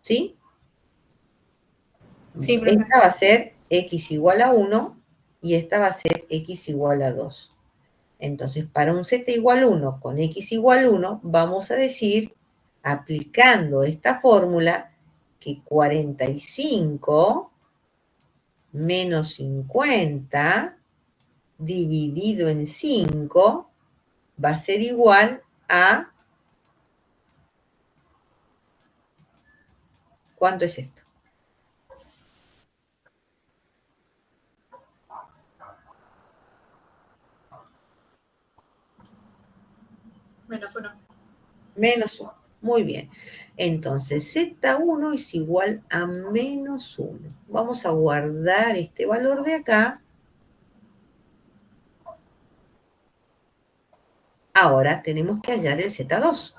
¿Sí? Sí, profe. Esta va a ser X igual a 1 y esta va a ser X igual a 2. Entonces, para un Z igual 1 con X igual 1, vamos a decir, aplicando esta fórmula, que 45 menos 50 dividido en 5 va a ser igual a... ¿Cuánto es esto? -1. -1. Muy bien. Entonces, Z1 es igual a -1. Vamos a guardar este valor de acá. Ahora tenemos que hallar el Z2.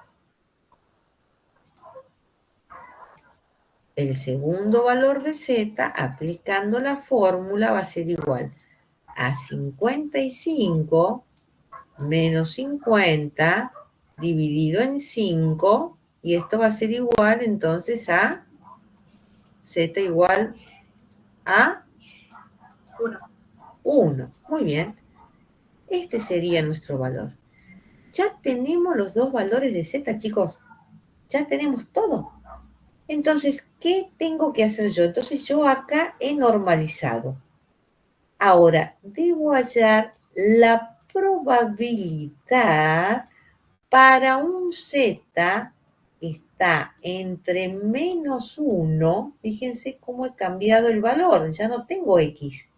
El segundo valor de Z, aplicando la fórmula, va a ser igual a 55 menos 50 dividido en 5, y esto va a ser igual entonces a Z igual a 1. Muy bien. Este sería nuestro valor. Ya tenemos los dos valores de Z, chicos. Ya tenemos todo. Entonces, ¿qué tengo que hacer yo? Entonces, yo acá he normalizado. Ahora, debo hallar la probabilidad para un Z que está entre -1. Fíjense cómo he cambiado el valor. Ya no tengo X.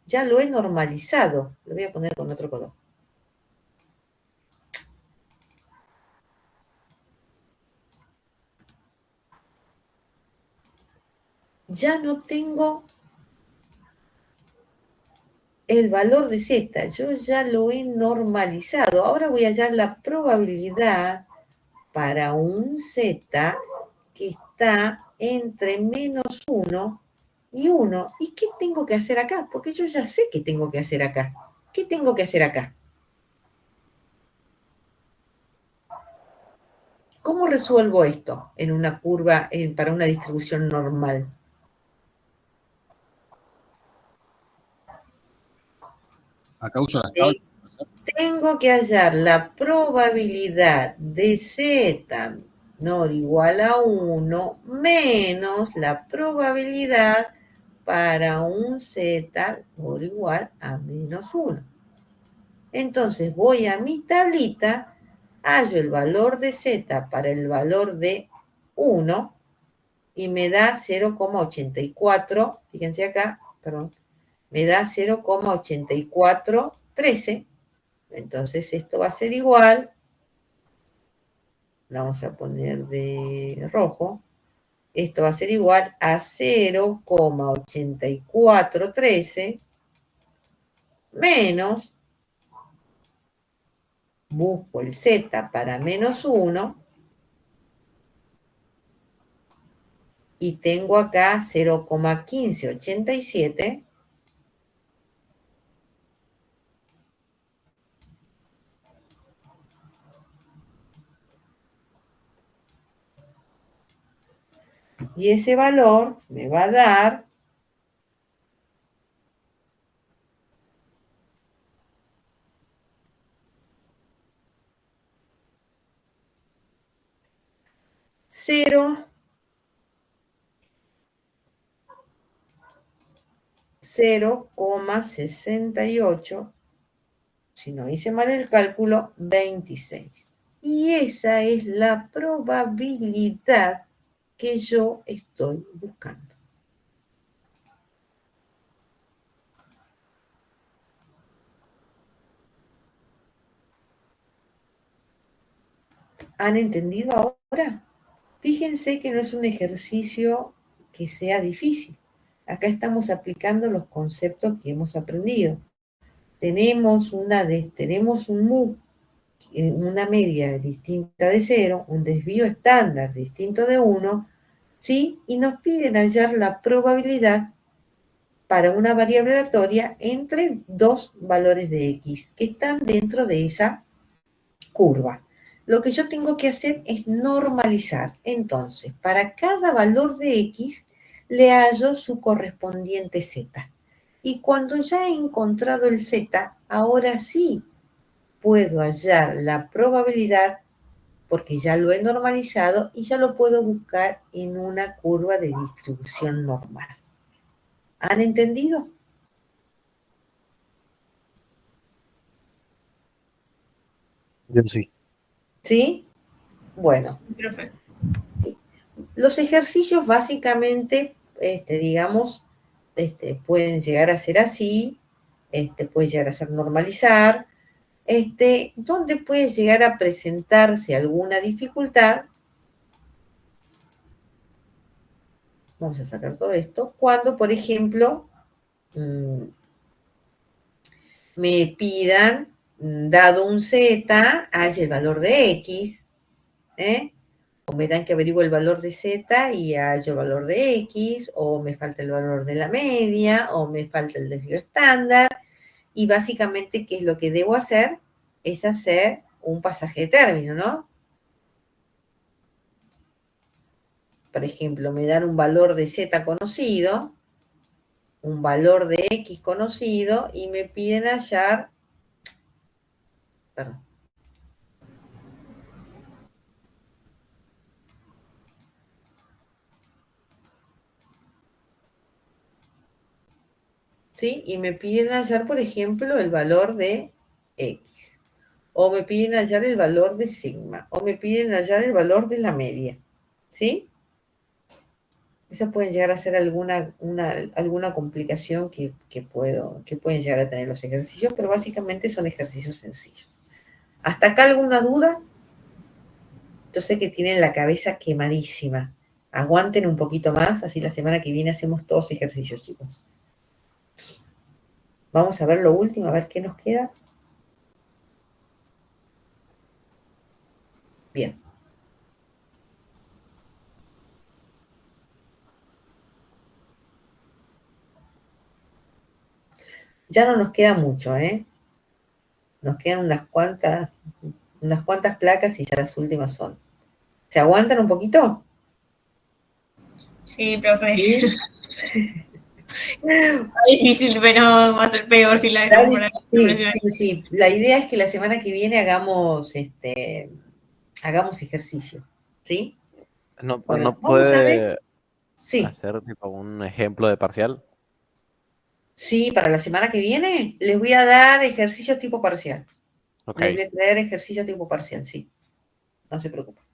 Ya lo he normalizado. Lo voy a poner con otro color. Ya no tengo el valor de Z, yo ya lo he normalizado. Ahora voy a hallar la probabilidad para un Z que está entre -1 y 1. ¿Y qué tengo que hacer acá? Porque yo ya sé qué tengo que hacer acá. ¿Qué tengo que hacer acá? ¿Cómo resuelvo esto en una curva, para una distribución normal? Acá uso las tablas. Tengo que hallar la probabilidad de Z menor o igual a 1 menos la probabilidad para un Z menor o igual a -1. Entonces voy a mi tablita, hallo el valor de Z para el valor de 1 y me da 0,84, fíjense acá, perdón, me da 0,8413. Entonces esto va a ser igual, vamos a poner de rojo, esto va a ser igual a 0,8413 menos, busco el Z para -1, y tengo acá 0,1587, y ese valor me va a dar 0,68, si no hice mal el cálculo, 26. Y esa es la probabilidad que yo estoy buscando. ¿Han entendido ahora? Fíjense que no es un ejercicio que sea difícil. Acá estamos aplicando los conceptos que hemos aprendido. Tenemos una media distinta de 0, un desvío estándar distinto de 1, ¿sí? Y nos piden hallar la probabilidad para una variable aleatoria entre dos valores de X que están dentro de esa curva. Lo que yo tengo que hacer es normalizar. Entonces, para cada valor de X, le hallo su correspondiente Z. Y cuando ya he encontrado el Z, ahora sí puedo hallar la probabilidad, porque ya lo he normalizado y ya lo puedo buscar en una curva de distribución normal. ¿Han entendido? Yo sí. ¿Sí? Bueno. Profe. Los ejercicios básicamente, digamos, pueden llegar a ser así, puede llegar a ser normalizar, ¿Dónde puede llegar a presentarse alguna dificultad? Vamos a sacar todo esto. Cuando, por ejemplo, me pidan, dado un Z, haya el valor de X, o me dan que averigüe el valor de Z y hallo el valor de X, o me falta el valor de la media, o me falta el desvío estándar, y básicamente, ¿qué es lo que debo hacer? Es hacer un pasaje de término, ¿no? Por ejemplo, me dan un valor de Z conocido, un valor de X conocido, y me piden hallar, perdón, ¿sí? Y me piden hallar, por ejemplo, el valor de X. O me piden hallar el valor de sigma. O me piden hallar el valor de la media. ¿Sí? Esas pueden llegar a ser alguna complicación que pueden llegar a tener los ejercicios, pero básicamente son ejercicios sencillos. ¿Hasta acá alguna duda? Yo sé que tienen la cabeza quemadísima. Aguanten un poquito más, así la semana que viene hacemos todos ejercicios, chicos. Vamos a ver lo último, a ver qué nos queda. Bien. Ya no nos queda mucho, ¿eh? Nos quedan unas cuantas placas y ya las últimas son. ¿Se aguantan un poquito? Sí, profe. ¿Sí? Es difícil, pero va a ser peor si la dejamos por acá. Sí. La idea es que la semana que viene hagamos ejercicio, ¿sí? ¿No, Bueno, no vamos a ver. puede Sí, hacer tipo un ejemplo de parcial? sí, para la semana que viene les voy a dar ejercicios tipo parcial. Ok. Les voy a traer ejercicios tipo parcial, sí. No se preocupen.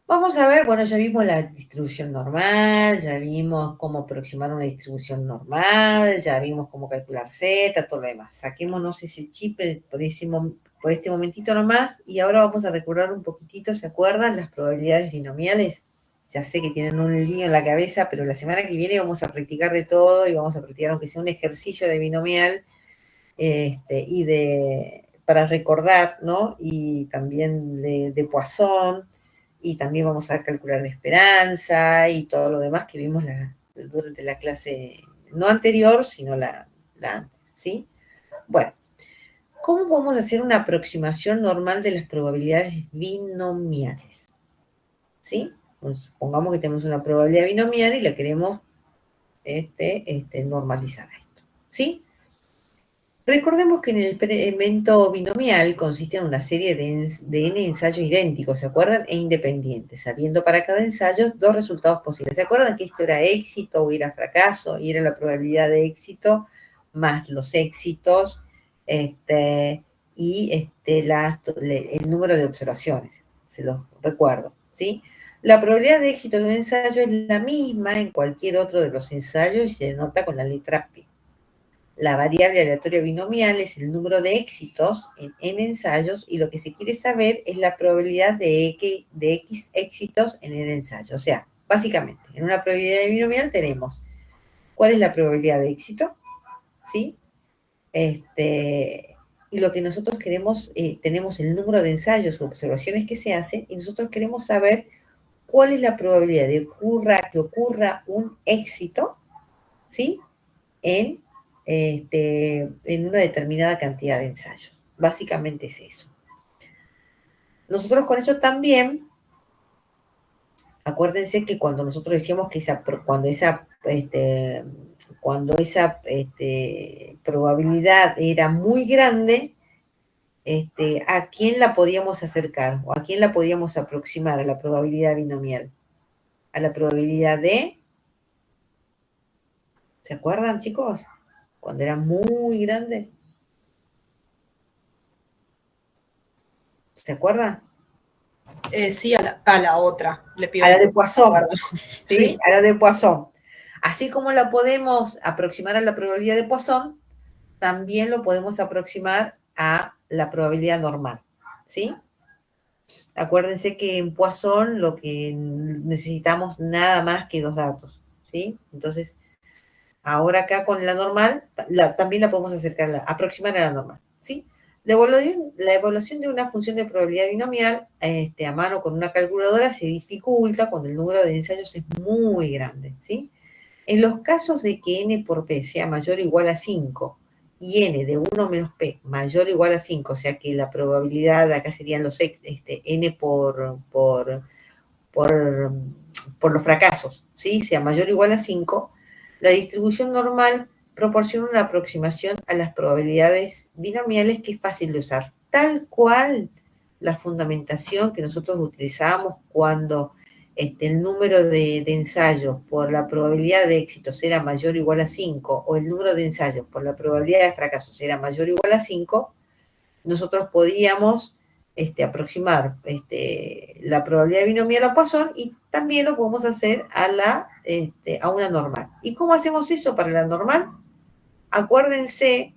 Vamos a ver, bueno, ya vimos la distribución normal, ya vimos cómo aproximar una distribución normal, ya vimos cómo calcular Z, todo lo demás. Saquémonos ese chip por este momentito nomás y ahora vamos a recordar un poquitito, ¿se acuerdan? Las probabilidades binomiales. Ya sé que tienen un lío en la cabeza, pero la semana que viene vamos a practicar de todo y vamos a practicar aunque sea un ejercicio de binomial para recordar, ¿no? Y también de Poisson. Y también vamos a calcular la esperanza y todo lo demás que vimos durante la clase, no anterior, sino la antes, ¿sí? Bueno, ¿cómo podemos hacer una aproximación normal de las probabilidades binomiales? ¿Sí? Pues supongamos que tenemos una probabilidad binomial y la queremos normalizar a esto, ¿sí? Recordemos que en el experimento binomial consiste en una serie de n ensayos idénticos, ¿se acuerdan? E independientes, habiendo para cada ensayo dos resultados posibles. ¿Se acuerdan que esto era éxito o era fracaso? Y era la probabilidad de éxito más los éxitos y el número de observaciones, se los recuerdo, ¿sí? La probabilidad de éxito de un ensayo es la misma en cualquier otro de los ensayos y se denota con la letra P. La variable aleatoria binomial es el número de éxitos en ensayos y lo que se quiere saber es la probabilidad de X éxitos en el ensayo. O sea, básicamente, en una probabilidad binomial tenemos cuál es la probabilidad de éxito, ¿sí? Y lo que nosotros queremos, tenemos el número de ensayos o observaciones que se hacen y nosotros queremos saber cuál es la probabilidad de que ocurra un éxito, ¿sí? En una determinada cantidad de ensayos. Básicamente es eso. Nosotros con eso también, acuérdense que cuando nosotros decíamos que cuando esa probabilidad era muy grande, ¿a quién la podíamos acercar? ¿O a quién la podíamos aproximar a la probabilidad binomial? A la probabilidad de... ¿Se acuerdan, chicos? Cuando era muy grande. ¿Se acuerdan? Sí, a la otra. Le pido A la de Poisson. ¿Sí? ¿Sí? A la de Poisson. Así como la podemos aproximar a la probabilidad de Poisson, también lo podemos aproximar a la probabilidad normal, ¿sí? Acuérdense que en Poisson lo que necesitamos nada más que 2 datos, ¿sí? Entonces, ahora acá con la normal, también la podemos aproximar a la normal, ¿sí? La evaluación de una función de probabilidad binomial a mano con una calculadora se dificulta cuando el número de ensayos es muy grande, ¿sí? En los casos de que n por p sea mayor o igual a 5 y n de 1 menos p mayor o igual a 5, o sea que la probabilidad, acá serían los n por los fracasos, ¿sí? Sea mayor o igual a 5, la distribución normal proporciona una aproximación a las probabilidades binomiales que es fácil de usar, tal cual la fundamentación que nosotros utilizamos cuando el número de ensayos por la probabilidad de éxito era mayor o igual a 5, o el número de ensayos por la probabilidad de fracasos era mayor o igual a 5, nosotros podíamos aproximar la probabilidad binomial a Poisson y también lo podemos hacer a una normal. ¿Y cómo hacemos eso para la normal? Acuérdense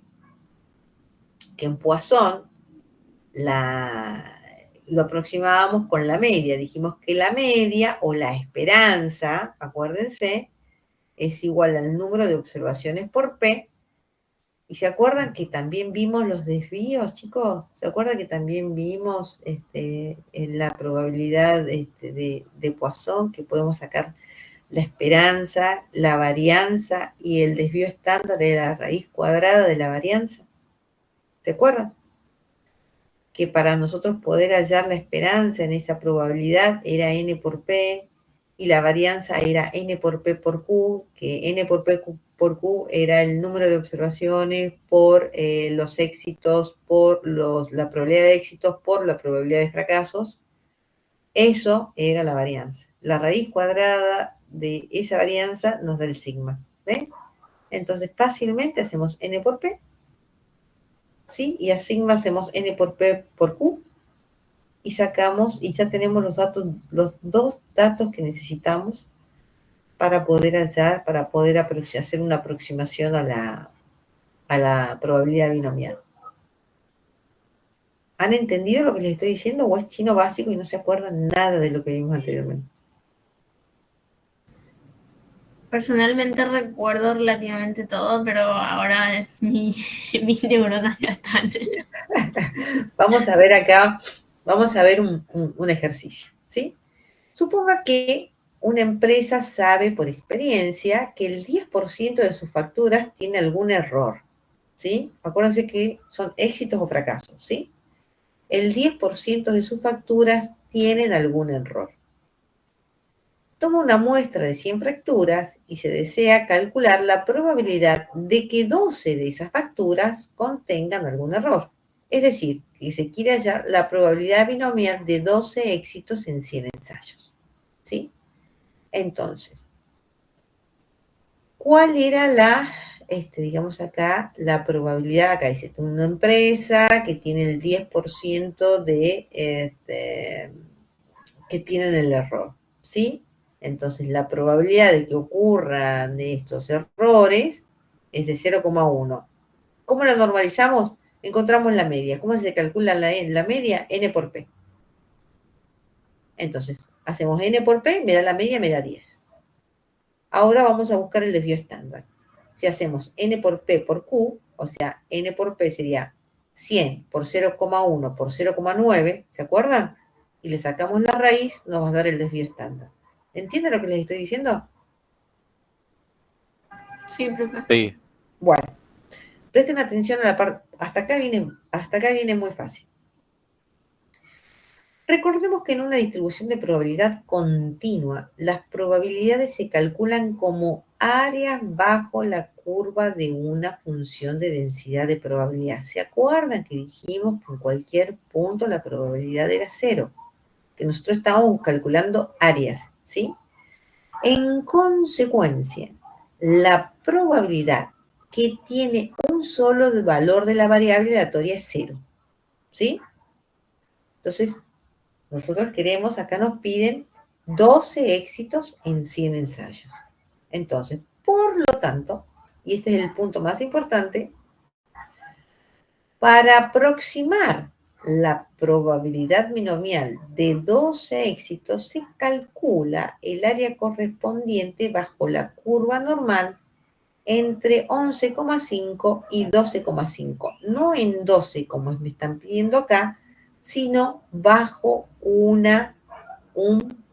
que en Poisson lo aproximábamos con la media. Dijimos que la media o la esperanza, acuérdense, es igual al número de observaciones por P. ¿Y se acuerdan que también vimos los desvíos, chicos? ¿Se acuerdan que también vimos en la probabilidad de Poisson que podemos sacar la esperanza, la varianza y el desvío estándar de la raíz cuadrada de la varianza? ¿Se acuerdan? Que para nosotros poder hallar la esperanza en esa probabilidad era n por p y la varianza era n por p por q, que n por p por q era el número de observaciones por los éxitos, por la probabilidad de éxitos, por la probabilidad de fracasos. Eso era la varianza. La raíz cuadrada de esa varianza nos da el sigma. ¿Ven? Entonces fácilmente hacemos n por p, ¿sí? Y a sigma hacemos n por p por q y sacamos, y ya tenemos los 2 datos que necesitamos para poder hacer una aproximación a la probabilidad binomial. ¿Han entendido lo que les estoy diciendo o es chino básico y no se acuerdan nada de lo que vimos anteriormente? Personalmente recuerdo relativamente todo, pero ahora mis neuronas ya están. Vamos a ver acá, vamos a ver un ejercicio, ¿sí? Suponga que una empresa sabe por experiencia que el 10% de sus facturas tiene algún error, ¿sí? Acuérdense que son éxitos o fracasos, ¿sí? El 10% de sus facturas tienen algún error. Toma una muestra de 100 facturas y se desea calcular la probabilidad de que 12 de esas facturas contengan algún error. Es decir, que se quiere hallar la probabilidad binomial de 12 éxitos en 100 ensayos, ¿sí? Entonces, ¿cuál era digamos acá, la probabilidad? Acá dice, una empresa que tiene el 10% que tienen el error, ¿sí? Entonces, la probabilidad de que ocurran estos errores es de 0,1. ¿Cómo la normalizamos? Encontramos la media. ¿Cómo se calcula la media? N por P. Entonces, hacemos N por P, me da la media, me da 10. Ahora vamos a buscar el desvío estándar. Si hacemos N por P por Q, o sea, N por P sería 100 por 0,1 por 0,9, ¿se acuerdan? Y le sacamos la raíz, nos va a dar el desvío estándar. ¿Entienden lo que les estoy diciendo? Sí, profe. Sí. Bueno, presten atención a la parte, hasta acá viene muy fácil. Recordemos que en una distribución de probabilidad continua, las probabilidades se calculan como áreas bajo la curva de una función de densidad de probabilidad. ¿Se acuerdan que dijimos que en cualquier punto la probabilidad era 0? Que nosotros estábamos calculando áreas, ¿sí? En consecuencia, la probabilidad que tiene un solo valor de la variable aleatoria es 0, ¿sí? Entonces, nosotros queremos, acá nos piden 12 éxitos en 100 ensayos. Entonces, por lo tanto, y este es el punto más importante, Para aproximar la probabilidad binomial de 12 éxitos, se calcula el área correspondiente bajo la curva normal entre 11,5 y 12,5. No en 12, como me están pidiendo acá, sino bajo un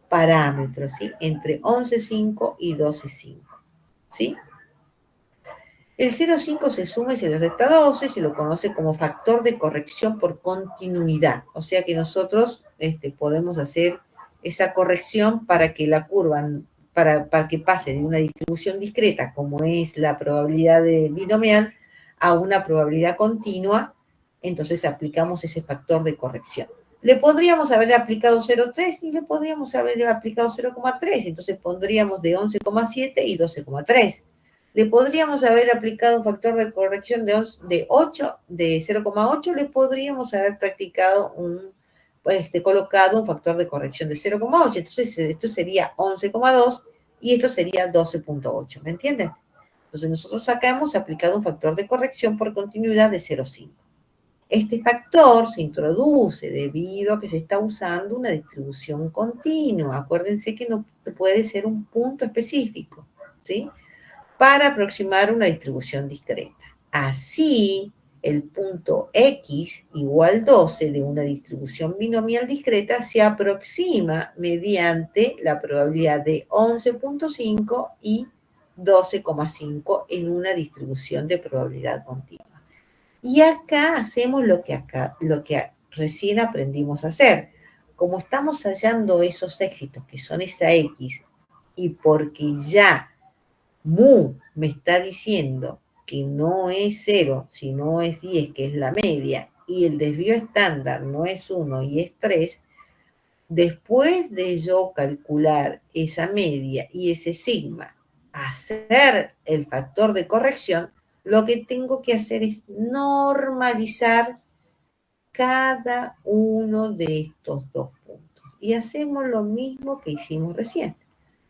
parámetro, ¿sí? Entre 11,5 y 12,5, ¿sí? El 0,5 se suma y se le resta 12, se lo conoce como factor de corrección por continuidad. O sea que nosotros podemos hacer esa corrección para que la curva, para que pase de una distribución discreta, como es la probabilidad binomial, a una probabilidad continua. Entonces aplicamos ese factor de corrección. Le podríamos haber aplicado 0,3 y le podríamos haber aplicado 0,3. Entonces pondríamos de 11,7 y 12,3. Le podríamos haber aplicado un factor de corrección de 0,8, le podríamos haber practicado colocado un factor de corrección de 0,8. Entonces, esto sería 11,2 y esto sería 12,8. ¿Me entienden? Entonces, nosotros acá hemos aplicado un factor de corrección por continuidad de 0,5. Este factor se introduce debido a que se está usando una distribución continua. Acuérdense que no puede ser un punto específico, ¿sí? Para aproximar una distribución discreta. Así, el punto X igual 12 de una distribución binomial discreta se aproxima mediante la probabilidad de 11,5 y 12,5 en una distribución de probabilidad continua. Y acá hacemos lo que recién aprendimos a hacer. Como estamos hallando esos éxitos, que son esa X, y porque ya mu me está diciendo que no es 0, sino es 10, que es la media, y el desvío estándar no es 1 y es 3, después de yo calcular esa media y ese sigma, hacer el factor de corrección, lo que tengo que hacer es normalizar cada uno de estos dos puntos. Y hacemos lo mismo que hicimos recién.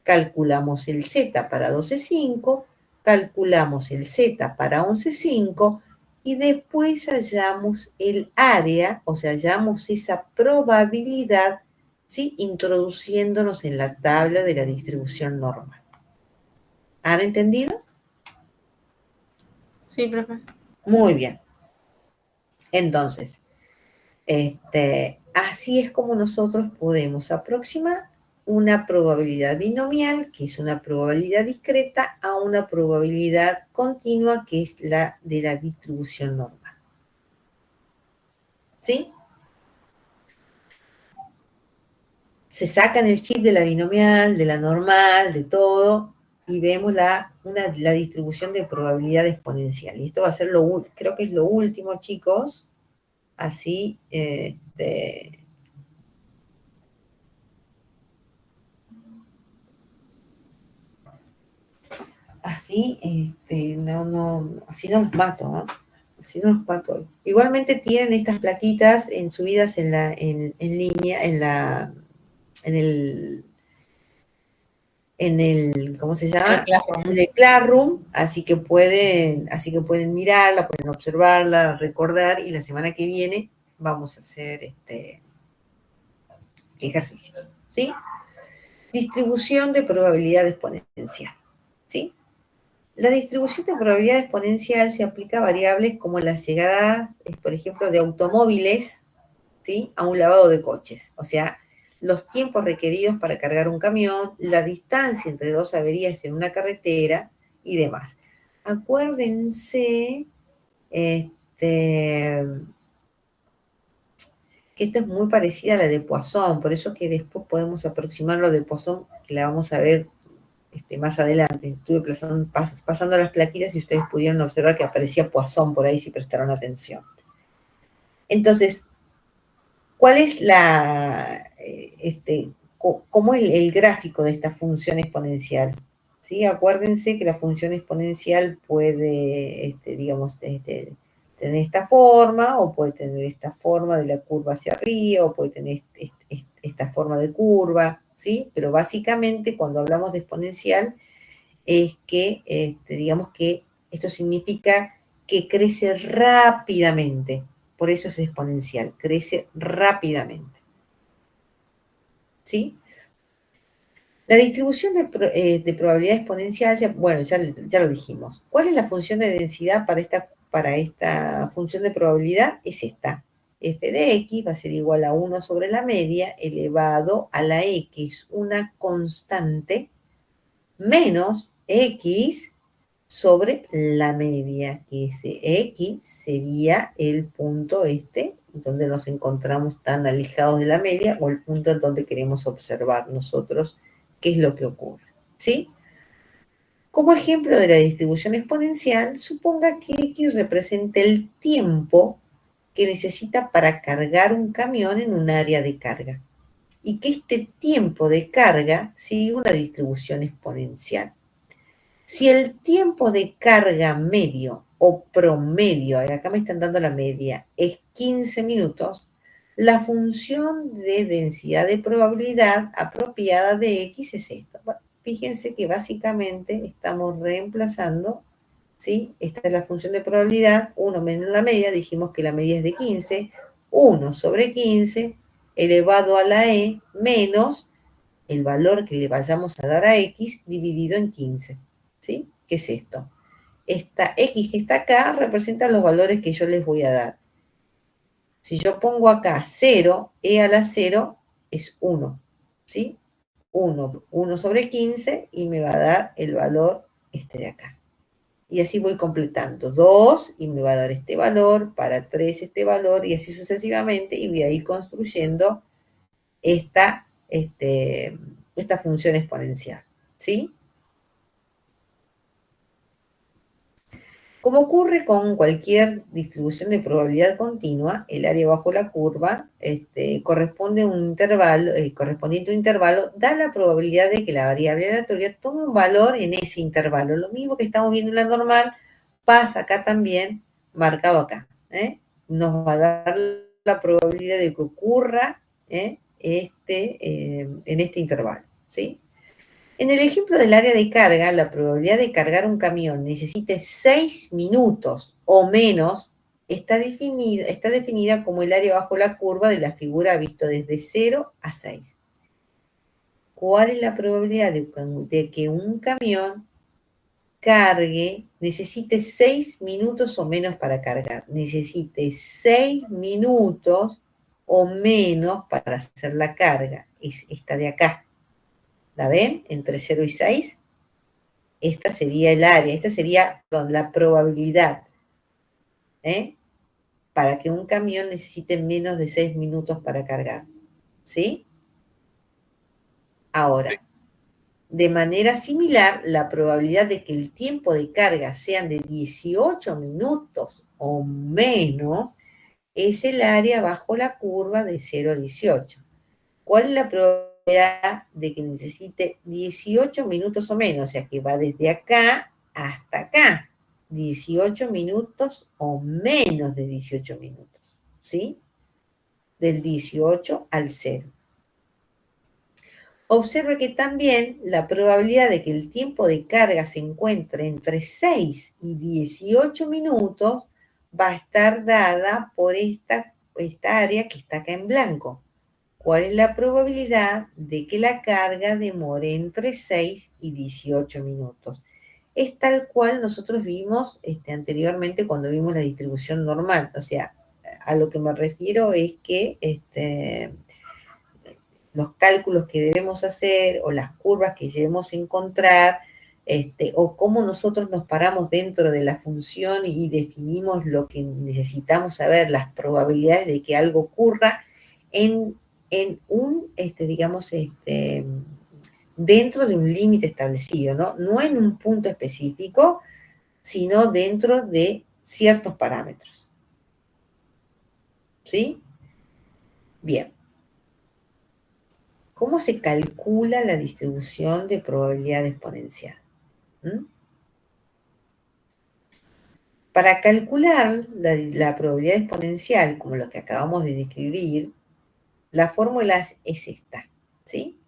Calculamos el z para 12,5, calculamos el z para 11,5 y después hallamos el área, o sea, hallamos esa probabilidad, ¿sí? Introduciéndonos en la tabla de la distribución normal. ¿Han entendido? Sí, profe. Muy bien. Entonces, así es como nosotros podemos aproximar una probabilidad binomial, que es una probabilidad discreta, a una probabilidad continua, que es la de la distribución normal. ¿Sí? Se sacan el chip de la binomial, de la normal, de todo, y vemos la distribución de probabilidad exponencial. Y esto va a ser creo que es lo último, chicos. Así, así, así no los mato, ¿no? Así no los mato hoy. Igualmente tienen estas plaquitas subidas en línea, ¿cómo se llama? En el Classroom, así que pueden mirarla, pueden observarla, recordar, y la semana que viene vamos a hacer ejercicios, ¿sí? Distribución de probabilidad exponencial, ¿sí? La distribución de probabilidad exponencial se aplica a variables como las llegadas, por ejemplo, de automóviles, ¿sí? A un lavado de coches. O sea, los tiempos requeridos para cargar un camión, la distancia entre dos averías en una carretera y demás. Acuérdense que esto es muy parecida a la de Poisson, por eso que después podemos aproximarlo de Poisson, que la vamos a ver más adelante. Estuve pasando las plaquitas y ustedes pudieron observar que aparecía Poisson por ahí si prestaron atención. Entonces, ¿cuál es cómo es el gráfico de esta función exponencial? ¿Sí? Acuérdense que la función exponencial puede, tener esta forma, o puede tener esta forma de la curva hacia arriba, o puede tener esta forma de curva, ¿sí? Pero básicamente cuando hablamos de exponencial es que, digamos que esto significa que crece rápidamente. Por eso es exponencial, crece rápidamente. ¿Sí? La distribución de probabilidad exponencial, bueno, ya lo dijimos. ¿Cuál es la función de densidad para esta función de probabilidad? Es esta. F de X va a ser igual a 1 sobre la media elevado a la X, una constante, menos X sobre la media, que ese X sería el punto donde nos encontramos tan alejados de la media, o el punto en donde queremos observar nosotros qué es lo que ocurre, ¿sí? Como ejemplo de la distribución exponencial, suponga que X representa el tiempo que necesita para cargar un camión en un área de carga, y que este tiempo de carga sigue una distribución exponencial. Si el tiempo de carga medio o promedio, acá me están dando la media, es 15 minutos, la función de densidad de probabilidad apropiada de X es esto. Bueno, fíjense que básicamente estamos reemplazando, ¿sí? Esta es la función de probabilidad, 1 menos la media, dijimos que la media es de 15, 1 sobre 15 elevado a la E menos el valor que le vayamos a dar a X dividido en 15. ¿Sí? ¿Qué es esto? Esta X que está acá representa los valores que yo les voy a dar. Si yo pongo acá 0, E a la 0 es 1, ¿sí? 1 sobre 15 y me va a dar el valor de acá. Y así voy completando. 2 y me va a dar este valor, para 3 este valor y así sucesivamente y voy a ir construyendo esta función exponencial, ¿sí? Como ocurre con cualquier distribución de probabilidad continua, el área bajo la curva correspondiente a un intervalo, da la probabilidad de que la variable aleatoria tome un valor en ese intervalo. Lo mismo que estamos viendo en la normal, pasa acá también, marcado acá. Nos va a dar la probabilidad de que ocurra en este intervalo, ¿sí? En el ejemplo del área de carga, la probabilidad de cargar un camión necesite 6 minutos o menos está definida como el área bajo la curva de la figura visto desde 0 a 6. ¿Cuál es la probabilidad de que un camión necesite 6 minutos o menos para cargar? Necesite 6 minutos o menos para hacer la carga. Es esta de acá. ¿La ven? Entre 0 y 6. Esta sería el área, esta sería la probabilidad para que un camión necesite menos de 6 minutos para cargar. ¿Sí? Ahora, de manera similar, la probabilidad de que el tiempo de carga sean de 18 minutos o menos es el área bajo la curva de 0 a 18. ¿Cuál es la probabilidad de que necesite 18 minutos o menos? O sea, que va desde acá hasta acá. 18 minutos o menos de 18 minutos. ¿Sí? Del 18 al 0. Observe que también la probabilidad de que el tiempo de carga se encuentre entre 6 y 18 minutos va a estar dada por esta área que está acá en blanco. ¿Cuál es la probabilidad de que la carga demore entre 6 y 18 minutos? Es tal cual nosotros vimos anteriormente cuando vimos la distribución normal. O sea, a lo que me refiero es que los cálculos que debemos hacer o las curvas que debemos encontrar o cómo nosotros nos paramos dentro de la función y definimos lo que necesitamos saber, las probabilidades de que algo ocurra en un, dentro de un límite establecido, ¿no? No en un punto específico, sino dentro de ciertos parámetros. ¿Sí? Bien. ¿Cómo se calcula la distribución de probabilidad exponencial? Para calcular la probabilidad exponencial, como lo que acabamos de describir, la fórmula es esta, ¿sí?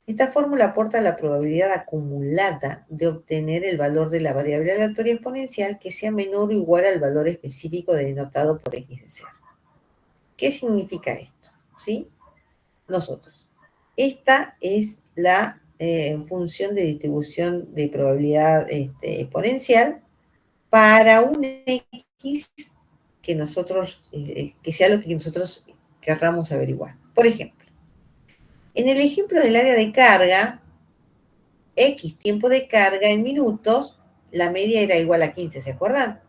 Esta fórmula aporta la probabilidad acumulada de obtener el valor de la variable aleatoria exponencial que sea menor o igual al valor específico denotado por x de 0. ¿Qué significa esto? ¿Sí? Esta es la función de distribución de probabilidad exponencial para un x que nosotros, que sea lo que nosotros querramos averiguar. Por ejemplo, en el ejemplo del área de carga, x tiempo de carga en minutos, la media era igual a 15, ¿se acuerdan?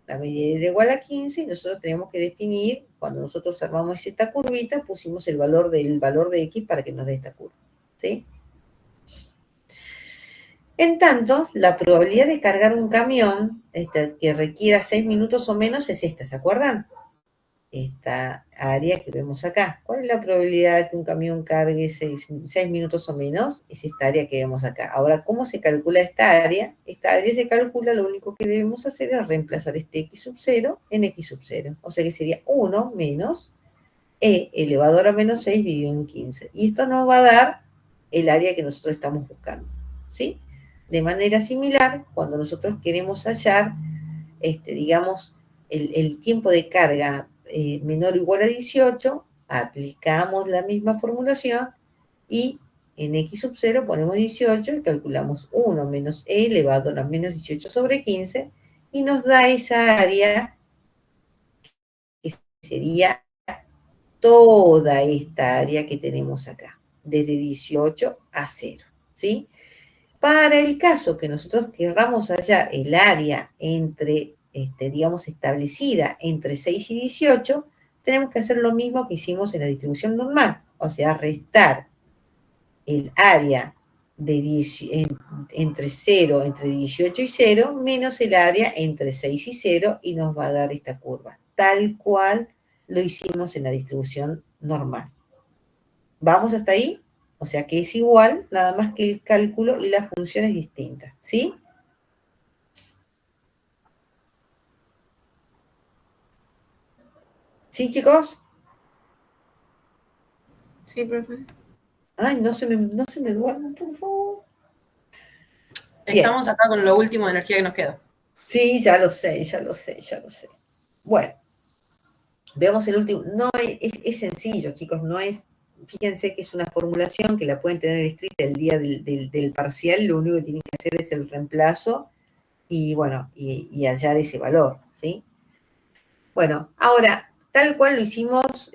La media era igual a 15 y nosotros tenemos que definir, cuando nosotros armamos esta curvita, pusimos el valor de x para que nos dé esta curva, ¿sí? En tanto, la probabilidad de cargar un camión que requiera 6 minutos o menos es esta, ¿se acuerdan? Esta área que vemos acá. ¿Cuál es la probabilidad de que un camión cargue 6 minutos o menos? Es esta área que vemos acá. Ahora, ¿cómo se calcula esta área? Esta área se calcula, lo único que debemos hacer es reemplazar este x sub 0 en x sub 0. O sea que sería 1 menos e elevado a la menos 6 dividido en 15. Y esto nos va a dar el área que nosotros estamos buscando, ¿sí? De manera similar, cuando nosotros queremos hallar, digamos, el tiempo de carga menor o igual a 18, aplicamos la misma formulación y en x sub 0 ponemos 18 y calculamos 1 menos e elevado a la menos 18 sobre 15 y nos da esa área que sería toda esta área que tenemos acá, desde 18 a 0, ¿sí? Para el caso que nosotros querramos hallar el área entre, digamos, establecida entre 6 y 18, tenemos que hacer lo mismo que hicimos en la distribución normal, o sea, restar el área entre 0, entre 18 y 0, menos el área entre 6 y 0, y nos va a dar esta curva, tal cual lo hicimos en la distribución normal. ¿Vamos hasta ahí? O sea que es igual, nada más que el cálculo y la función es distinta, ¿sí? ¿Sí, chicos? Sí, profe. Ay, no se me duerman, por favor. Bien. Estamos acá con lo último de energía que nos queda. Sí, ya lo sé. Bueno, veamos el último. No es sencillo, chicos, no es. Fíjense que es una formulación que la pueden tener escrita el día del parcial, lo único que tienen que hacer es el reemplazo y, bueno, y hallar ese valor, ¿sí? Bueno, ahora, tal cual lo hicimos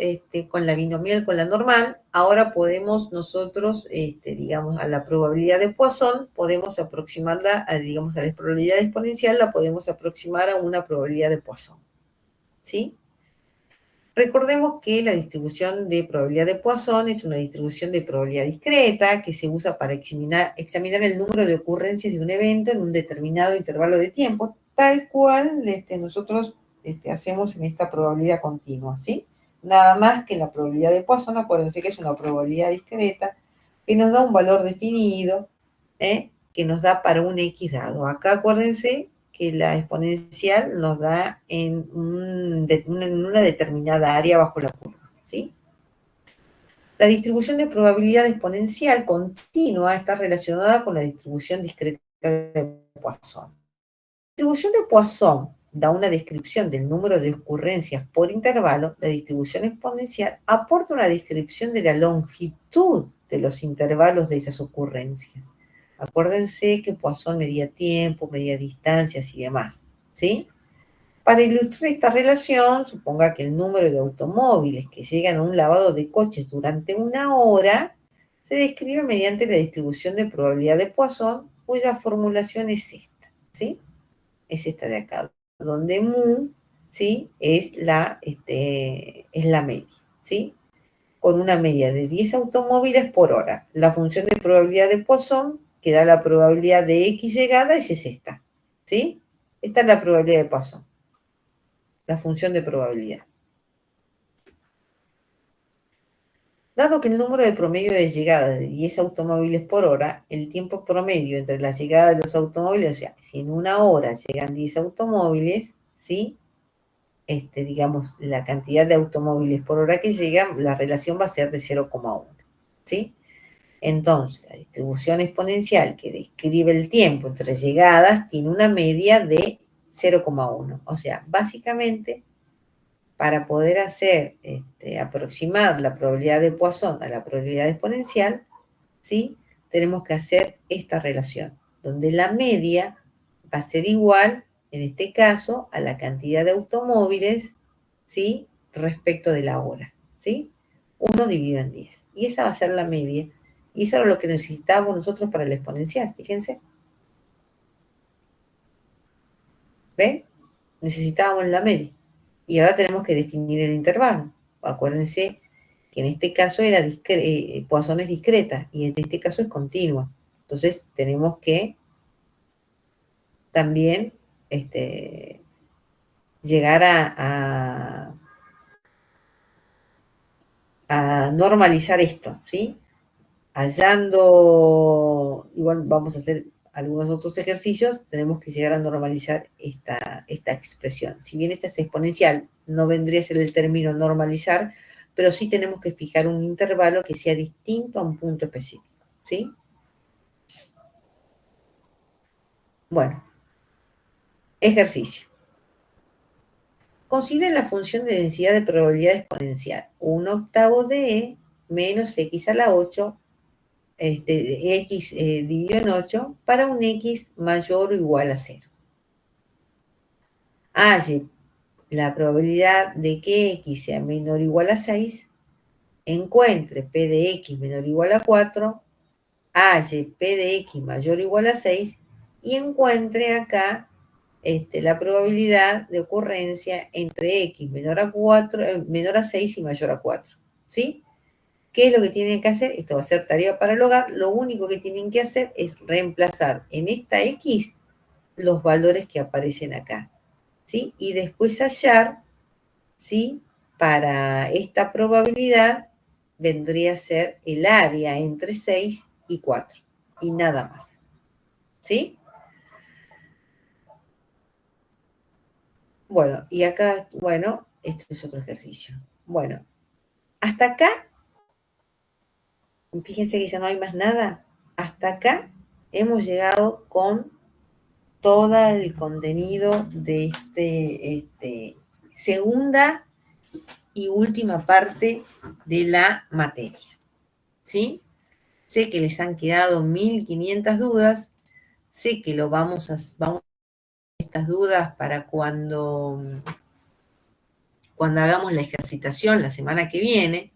con la binomial, con la normal, ahora podemos nosotros, digamos, a la probabilidad de Poisson, podemos aproximarla, digamos, a la probabilidad exponencial, la podemos aproximar a una probabilidad de Poisson, ¿sí? Recordemos que la distribución de probabilidad de Poisson es una distribución de probabilidad discreta que se usa para examinar el número de ocurrencias de un evento en un determinado intervalo de tiempo, tal cual nosotros hacemos en esta probabilidad continua, ¿sí? Nada más que la probabilidad de Poisson, acuérdense que es una probabilidad discreta que nos da un valor definido, que nos da para un X dado. Acá acuérdense que la exponencial nos da en una determinada área bajo la curva, ¿sí? La distribución de probabilidad exponencial continua está relacionada con la distribución discreta de Poisson. La distribución de Poisson da una descripción del número de ocurrencias por intervalo. La distribución exponencial aporta una descripción de la longitud de los intervalos de esas ocurrencias. Acuérdense que Poisson medía tiempo, medía distancias y demás, ¿sí? Para ilustrar esta relación, suponga que el número de automóviles que llegan a un lavado de coches durante una hora se describe mediante la distribución de probabilidad de Poisson, cuya formulación es esta, ¿sí? Es esta de acá, donde mu, ¿sí? Es la media, ¿sí? Con una media de 10 automóviles por hora. La función de probabilidad de Poisson, que da la probabilidad de X llegadas, es esta, ¿sí? Esta es la probabilidad de Poisson, la función de probabilidad. Dado que el número de promedio de llegadas de 10 automóviles por hora, el tiempo promedio entre la llegada de los automóviles, o sea, si en una hora llegan 10 automóviles, ¿sí? Digamos, la cantidad de automóviles por hora que llegan, la relación va a ser de 0,1, ¿sí? Entonces, la distribución exponencial que describe el tiempo entre llegadas tiene una media de 0,1. O sea, básicamente, para poder aproximar la probabilidad de Poisson a la probabilidad exponencial, ¿sí? Tenemos que hacer esta relación, donde la media va a ser igual, en este caso, a la cantidad de automóviles, ¿sí? Respecto de la hora, ¿sí? 1 dividido en 10. Y esa va a ser la media. Y eso era lo que necesitábamos nosotros para el exponencial, fíjense. ¿Ven? Necesitábamos la media. Y ahora tenemos que definir el intervalo. Acuérdense que en este caso era Poisson es discreta y en este caso es continua. Entonces tenemos que también llegar a normalizar esto, ¿sí? Hallando, igual vamos a hacer algunos otros ejercicios, tenemos que llegar a normalizar esta expresión. Si bien esta es exponencial, no vendría a ser el término normalizar, pero sí tenemos que fijar un intervalo que sea distinto a un punto específico, ¿sí? Bueno, ejercicio. Considera la función de densidad de probabilidad exponencial. 1/8 de E menos X a la 8, X dividido en 8, para un X mayor o igual a 0. Halle la probabilidad de que X sea menor o igual a 6, encuentre P de X menor o igual a 4, halle P de X mayor o igual a 6 y encuentre acá la probabilidad de ocurrencia entre X menor a 6 y mayor a 4, ¿sí? ¿Qué es lo que tienen que hacer? Esto va a ser tarea para el hogar. Lo único que tienen que hacer es reemplazar en esta X los valores que aparecen acá, ¿sí? Y después hallar, ¿sí? Para esta probabilidad vendría a ser el área entre 6 y 4 y nada más, ¿sí? Bueno, y acá, bueno, esto es otro ejercicio. Bueno, hasta acá, fíjense que ya no hay más nada. Hasta acá hemos llegado con todo el contenido de segunda y última parte de la materia, ¿sí? Sé que les han quedado 1500 dudas, sé que vamos a estas dudas para cuando hagamos la ejercitación la semana que viene.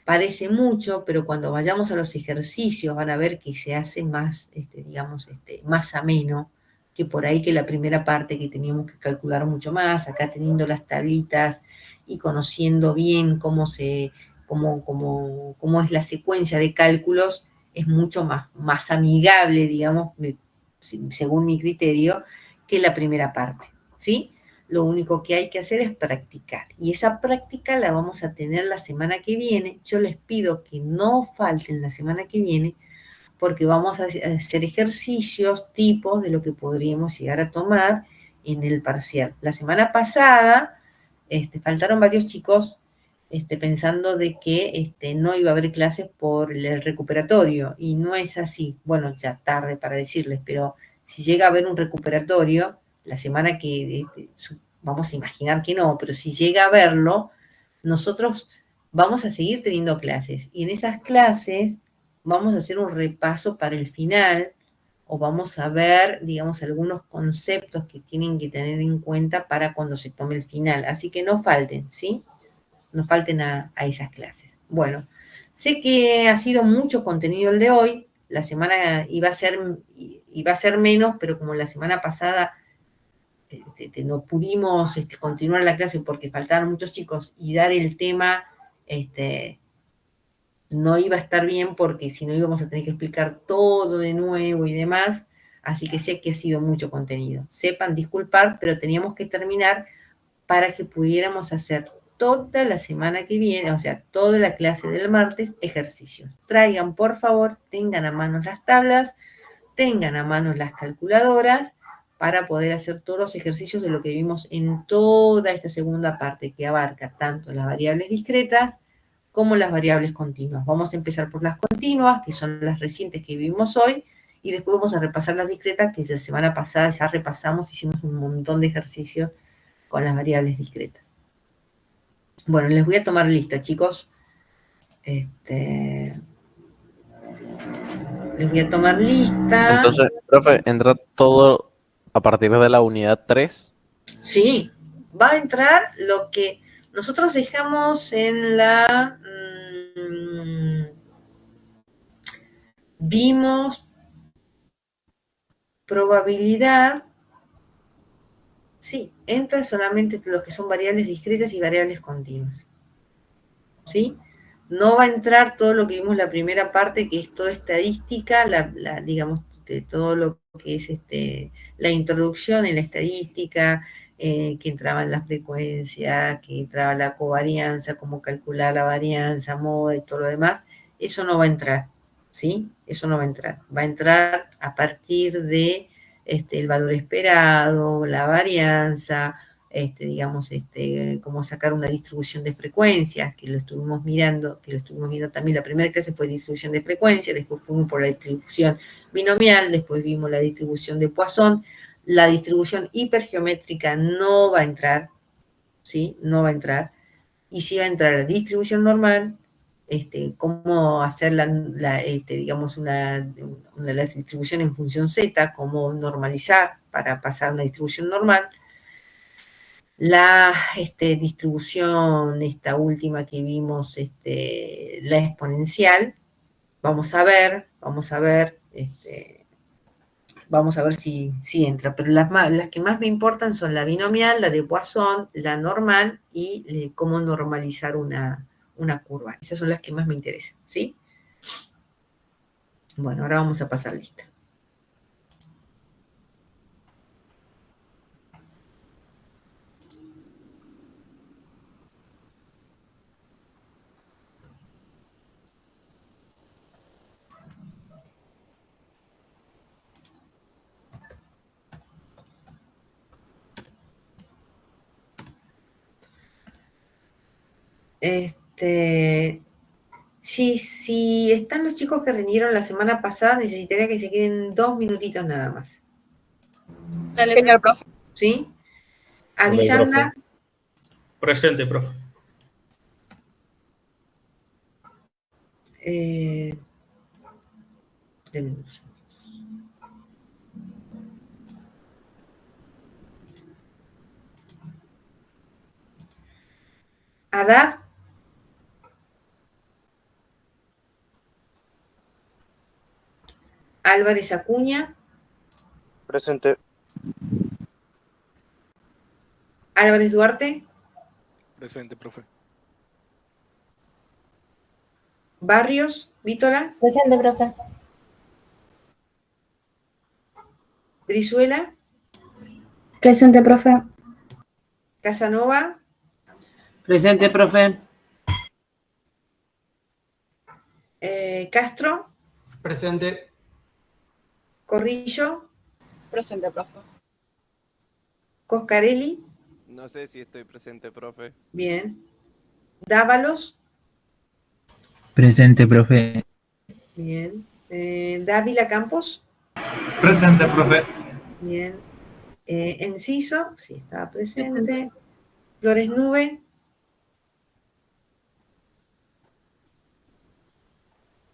Parece mucho, pero cuando vayamos a los ejercicios van a ver que se hace más, más ameno que por ahí que la primera parte que teníamos que calcular mucho más, acá teniendo las tablitas y conociendo bien cómo es la secuencia de cálculos, es mucho más amigable, digamos, según mi criterio, que la primera parte, ¿sí? Lo único que hay que hacer es practicar. Y esa práctica la vamos a tener la semana que viene. Yo les pido que no falten la semana que viene porque vamos a hacer ejercicios tipos de lo que podríamos llegar a tomar en el parcial. La semana pasada faltaron varios chicos pensando de que no iba a haber clases por el recuperatorio y no es así. Bueno, ya tarde para decirles, pero si llega a haber un recuperatorio, la semana que, vamos a imaginar que no, pero si llega a verlo, nosotros vamos a seguir teniendo clases. Y en esas clases vamos a hacer un repaso para el final, o vamos a ver, digamos, algunos conceptos que tienen que tener en cuenta para cuando se tome el final. Así que no falten, ¿sí? No falten a esas clases. Bueno, sé que ha sido mucho contenido el de hoy. La semana iba a ser menos, pero como la semana pasada no pudimos continuar la clase porque faltaron muchos chicos y dar el tema no iba a estar bien porque si no íbamos a tener que explicar todo de nuevo y demás, así que sé que ha sido mucho contenido. Sepan disculpar, pero teníamos que terminar para que pudiéramos hacer toda la semana que viene, o sea, toda la clase del martes, ejercicios. Traigan, por favor, tengan a mano las tablas, tengan a mano las calculadoras para poder hacer todos los ejercicios de lo que vimos en toda esta segunda parte que abarca tanto las variables discretas como las variables continuas. Vamos a empezar por las continuas, que son las recientes que vimos hoy, y después vamos a repasar las discretas, que la semana pasada ya repasamos, hicimos un montón de ejercicios con las variables discretas. Bueno, les voy a tomar lista, chicos. Les voy a tomar lista. Entonces, profe, entra todo a partir de la unidad 3. Sí, va a entrar lo que nosotros dejamos en la... vimos probabilidad. Sí, entra solamente los que son variables discretas y variables continuas. ¿Sí? No va a entrar todo lo que vimos en la primera parte, que es toda estadística, digamos, de todo lo que es la introducción en la estadística, que entraba en la frecuencia, que entraba la covarianza, cómo calcular la varianza, moda y todo lo demás. Eso no va a entrar, ¿sí? Eso no va a entrar. Va a entrar a partir de el valor esperado, la varianza, digamos, cómo sacar una distribución de frecuencias, que lo estuvimos mirando, también. La primera clase fue distribución de frecuencia, después fuimos por la distribución binomial, después vimos la distribución de Poisson. La distribución hipergeométrica no va a entrar, ¿sí? No va a entrar. Y sí va a entrar la distribución normal, cómo hacer digamos, la distribución en función Z, cómo normalizar para pasar a una distribución normal. La distribución, esta última que vimos, la exponencial, vamos a ver si entra, pero las que más me importan son la binomial, la de Poisson, la normal y cómo normalizar una curva. Esas son las que más me interesan, ¿sí? Bueno, ahora vamos a pasar lista. Si están los chicos que rindieron la semana pasada, necesitaría que se queden 2 minutitos nada más. Dale, Genial, profe. ¿Sí? Avisanda. Presente, profe. Denme unos segundos. Adá. Álvarez Acuña. Presente. Álvarez Duarte. Presente, profe. Barrios, Vítola. Presente, profe. Brizuela. Presente, profe. Casanova. Presente, profe. Castro. Presente. Corrillo. Presente, profe. Coscarelli. No sé si estoy presente, profe. Bien. Dávalos. Presente, profe. Bien. Dávila Campos. Presente, profe. Bien. Enciso. Sí, estaba presente. Flores Nube.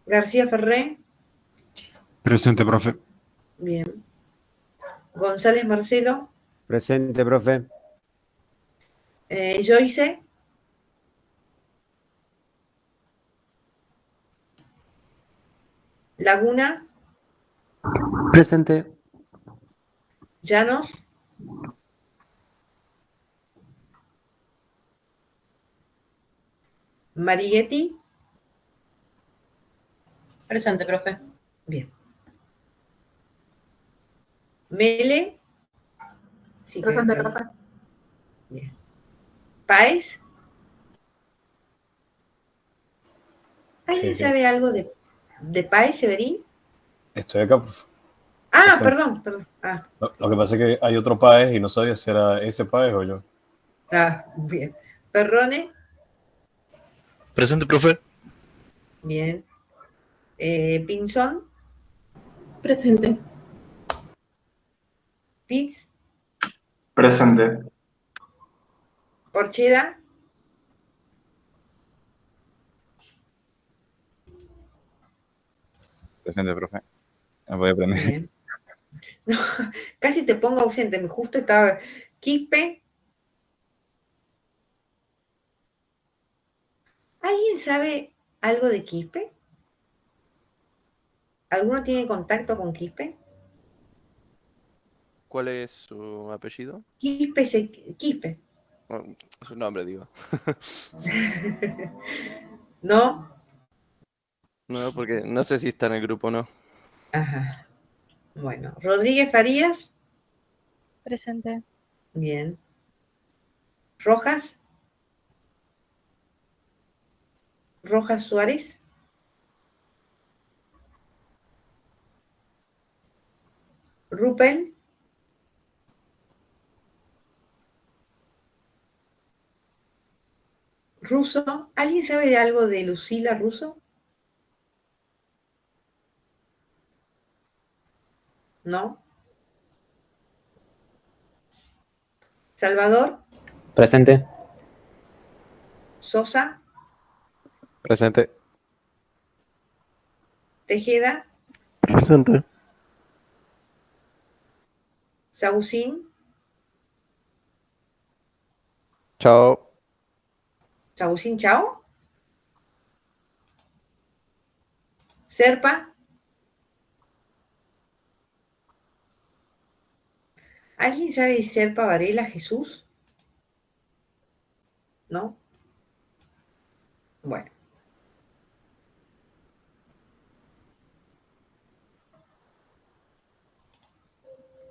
García Ferré. Presente, profe. Bien. González Marcelo. Presente, profe. Joyce. Laguna. Presente. Llanos. Marighetti. Presente, profe. Bien. Mele. Sí, Presente, perdón. profe. Bien. Páez. ¿Alguien Sí. sabe algo de Páez, Severín? Estoy acá, profe. Ah, Presente. perdón. Ah, Lo que pasa es que hay otro Páez y no sabía si era ese Páez o yo. bien. Perrone. Presente, profe. Bien. Pinzón. Presente. Pitts. Presente. Porchera. Presente, profe. No voy a aprender. Bien. No, casi te pongo ausente, justo estaba. Quispe. ¿Alguien sabe algo de Quispe? ¿Alguno tiene contacto con Quispe? ¿Cuál es su apellido? Quispe. Oh, su nombre, digo. ¿No? No, porque no sé si está en el grupo o no. Ajá. Bueno, Rodríguez Farías. Presente. Bien. Rojas. Rojas Suárez. Rupel. Russo. ¿Alguien sabe de algo de Lucila Russo? ¿No? Salvador. Presente. Sosa. Presente. Tejeda. Presente. Sagusín. Chao. Sagusín, chao. Serpa. ¿Alguien sabe de Serpa Varela Jesús? ¿No? Bueno.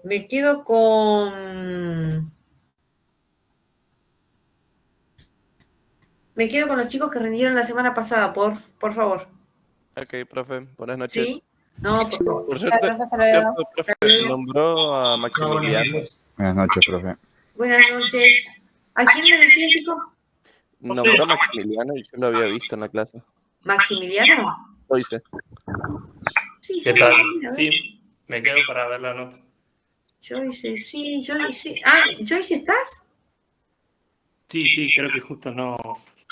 Me quedo con... Me quedo con los chicos que rendieron la semana pasada, por favor. Ok, profe. Buenas noches. ¿Sí? No, por favor. Por cierto, el profe nombró a Maximiliano. Buenas noches, profe. Buenas noches. ¿A quién me decía, chico? Nombró a Maximiliano y yo lo había visto en la clase. ¿Maximiliano? Lo hice. Sí, ¿Qué sí, tal? mira, a ver. Sí, me quedo para ver la nota. Joyce, sí, Joyce. Ah, ¿Joyce estás? Sí, creo que justo no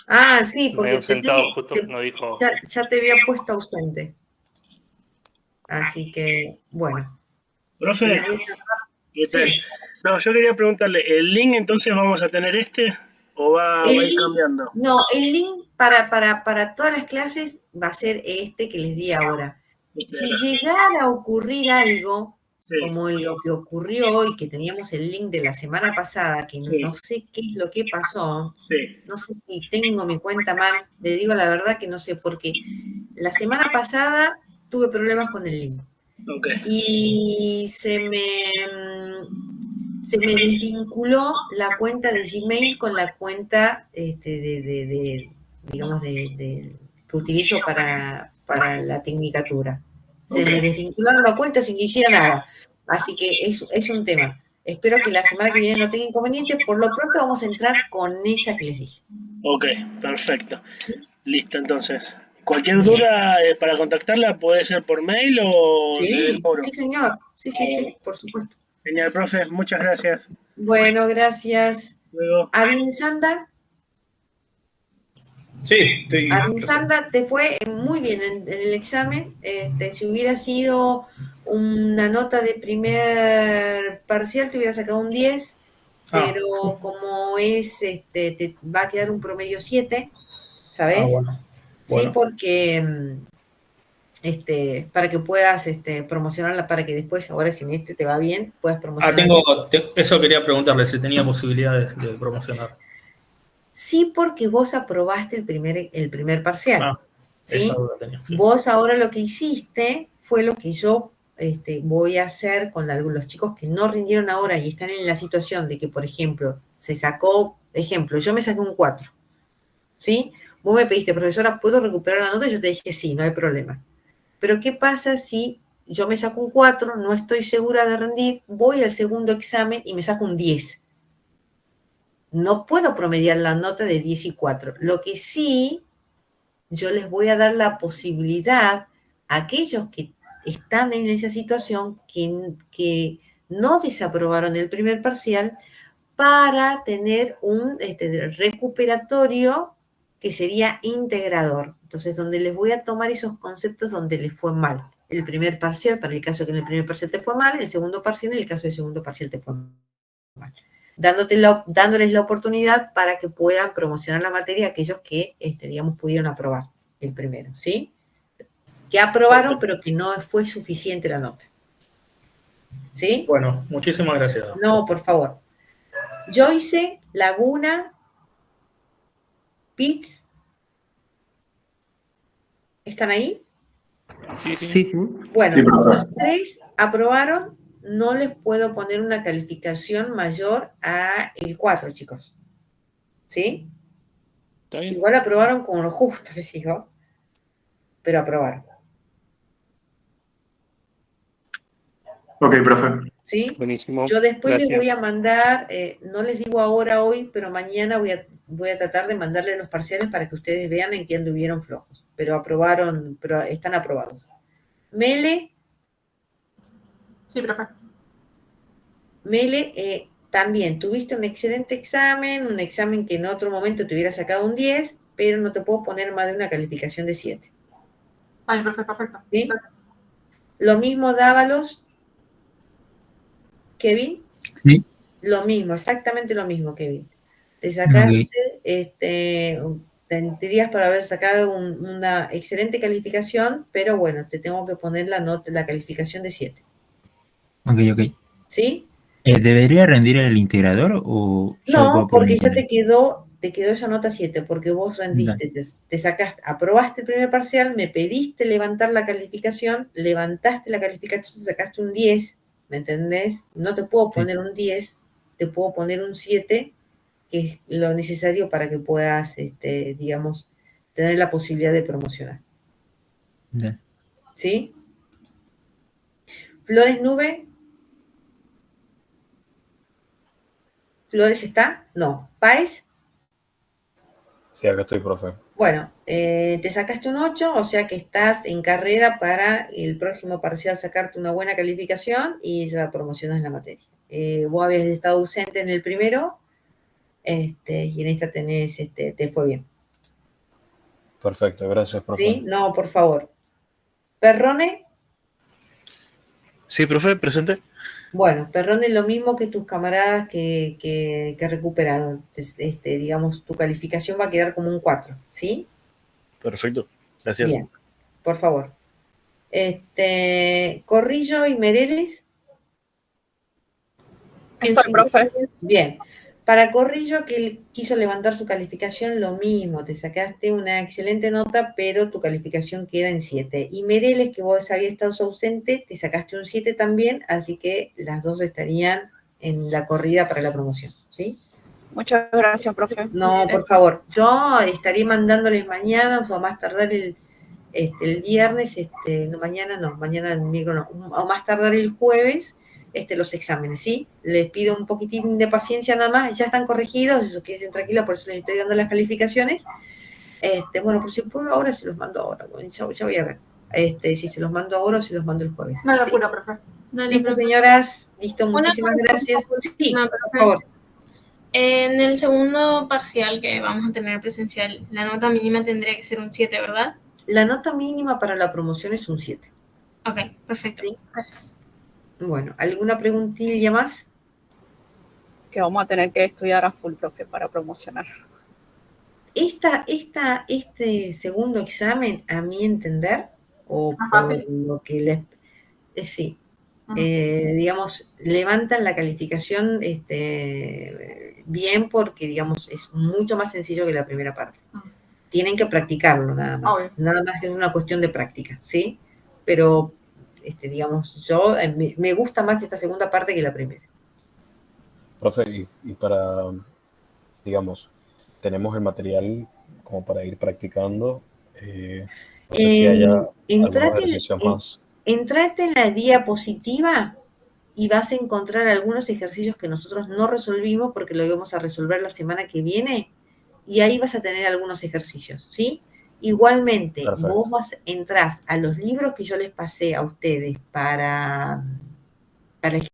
Ah, sí, me porque he ausentado, justo no dijo. ya te había puesto ausente. Así que, bueno. Profe, ¿qué tal? Sí. No, yo quería preguntarle, ¿el link entonces vamos a tener este o va a ir cambiando? No, el link para todas las clases va a ser este que les di ahora. Si llegara a ocurrir algo, como lo que ocurrió hoy, que teníamos el link de la semana pasada, que no sé qué es lo que pasó, no sé si tengo mi cuenta mal, le digo la verdad que no sé, porque la semana pasada tuve problemas con el link. Y se me desvinculó la cuenta de Gmail con la cuenta digamos, que utilizo para la tecnicatura. Se me desvincularon la cuenta sin que hiciera nada. Así que es un tema. Espero que la semana que viene no tenga inconvenientes. Por lo pronto vamos a entrar con esa que les dije. Ok, perfecto. Listo, entonces. Cualquier duda para contactarla puede ser por mail o desde el foro. Sí, señor. Sí, por supuesto. Genial, profe. Muchas gracias. Bueno, gracias. Luego. Avinsanda. Sí, estoy Avinsanda te fue muy bien en el examen. Si hubiera sido una nota de primer parcial, te hubiera sacado un 10, pero como es, te va a quedar un promedio 7, ¿sabes? Bueno. Sí, porque para que puedas promocionarla, para que después, ahora si en te va bien, puedas promocionarla. Eso quería preguntarle, si tenía posibilidades de promocionar. Sí, porque vos aprobaste el primer parcial. ¿sí? Esa duda tenía, sí. Vos ahora lo que hiciste fue lo que yo voy a hacer con los chicos que no rindieron ahora y están en la situación de que, por ejemplo, yo me saqué un 4, ¿sí? Vos me pediste, profesora, ¿puedo recuperar la nota? Y yo te dije, sí, no hay problema. Pero ¿qué pasa si yo me saco un 4, no estoy segura de rendir, voy al segundo examen y me saco un 10? No puedo promediar la nota de 10 y 4. Lo que sí yo les voy a dar la posibilidad a aquellos que están en esa situación que no desaprobaron el primer parcial para tener un recuperatorio que sería integrador. Entonces, donde les voy a tomar esos conceptos donde les fue mal. El primer parcial, para el caso que en el primer parcial te fue mal, el segundo parcial, en el caso del segundo parcial te fue mal. Dándoles la oportunidad para que puedan promocionar la materia a aquellos que, digamos, pudieron aprobar el primero, ¿sí? Que aprobaron, pero que no fue suficiente la nota. ¿Sí? Bueno, muchísimas gracias. No, por favor. Joyce, Laguna, Pitts, ¿están ahí? Sí. Bueno, Sí, profesor. los 3 aprobaron, no les puedo poner una calificación mayor a el 4, chicos. ¿Sí? ¿Está bien? Igual aprobaron con lo justo, les digo, pero aprobaron. Ok, profe. ¿Sí? Buenísimo. Yo después les Gracias. voy a mandar, no les digo ahora hoy, pero mañana voy a tratar de mandarles los parciales para que ustedes vean en qué anduvieron flojos. Pero aprobaron, pero están aprobados. Mele, Sí, profe. también tuviste un excelente examen, un examen que en otro momento te hubiera sacado un 10, pero no te puedo poner más de una calificación de 7. Ay, profe, perfecto. ¿Sí? Gracias. Lo mismo Dávalos, Kevin. Sí. Lo mismo, exactamente lo mismo, Kevin. Te sacaste, tendrías para haber sacado una excelente calificación, pero bueno, te tengo que poner la calificación de 7. Ok. ¿Sí? ¿Debería rendir el integrador o solo No, puedo porque ya preguntar? te quedó esa nota 7, porque vos rendiste, te sacaste, aprobaste el primer parcial, me pediste levantar la calificación, levantaste la calificación, sacaste un 10, ¿me entendés? No te puedo poner un 10, te puedo poner un 7, que es lo necesario para que puedas, digamos, tener la posibilidad de promocionar. Ya. ¿Sí? Flores Nube. ¿Flores está? No. ¿Páez? Sí, acá estoy, profe. Bueno, te sacaste un 8, o sea que estás en carrera para el próximo parcial sacarte una buena calificación y ya promocionas la materia. Vos habías estado ausente en el primero, y en esta tenés, te fue bien. Perfecto, gracias, profe. ¿Sí? No, por favor. ¿Perrone? Sí, profe, presente. Bueno, Perrone lo mismo que tus camaradas que recuperaron. Digamos, tu calificación va a quedar como un 4, ¿sí? Perfecto, gracias. Bien, por favor. Corrillo y Mereles. Estoy, profe. Bien. Para Corrillo, que él quiso levantar su calificación, lo mismo. Te sacaste una excelente nota, pero tu calificación queda en 7. Y Mereles, que vos habías estado ausente, te sacaste un 7 también, así que las dos estarían en la corrida para la promoción, ¿sí? Muchas gracias, profe. No, por favor. Yo estaré mandándoles mañana, o más tardar el viernes, mañana el miércoles no, o más tardar el jueves, los exámenes, ¿sí? Les pido un poquitín de paciencia nada más, ya están corregidos, eso queden tranquilos, por eso les estoy dando las calificaciones. Bueno, por si puedo ahora, se los mando ahora, bueno, ya voy a ver. Si se los mando ahora o se los mando el jueves. No lo ¿sí? juro, profe. Listo, señoras, listo, muchísimas gracias. Sí, por favor. En el segundo parcial que vamos a tener presencial, la nota mínima tendría que ser un 7, ¿verdad? La nota mínima para la promoción es un 7. Ok, perfecto. ¿Sí? Gracias. Bueno, ¿alguna preguntilla más? Que vamos a tener que estudiar a full, profe, para promocionar. Este segundo examen, a mi entender, o por lo que les... sí, digamos, levantan la calificación bien porque, digamos, es mucho más sencillo que la primera parte. Tienen que practicarlo nada más. Obvio. Nada más que es una cuestión de práctica, ¿sí? Pero, digamos, yo me gusta más esta segunda parte que la primera. Profe, y para, digamos, tenemos el material como para ir practicando. No sé si haya algunos ejercicios más. Entrate en la diapositiva y vas a encontrar algunos ejercicios que nosotros no resolvimos porque lo íbamos a resolver la semana que viene y ahí vas a tener algunos ejercicios, ¿sí? Igualmente, Perfecto. vos entrás a los libros que yo les pasé a ustedes para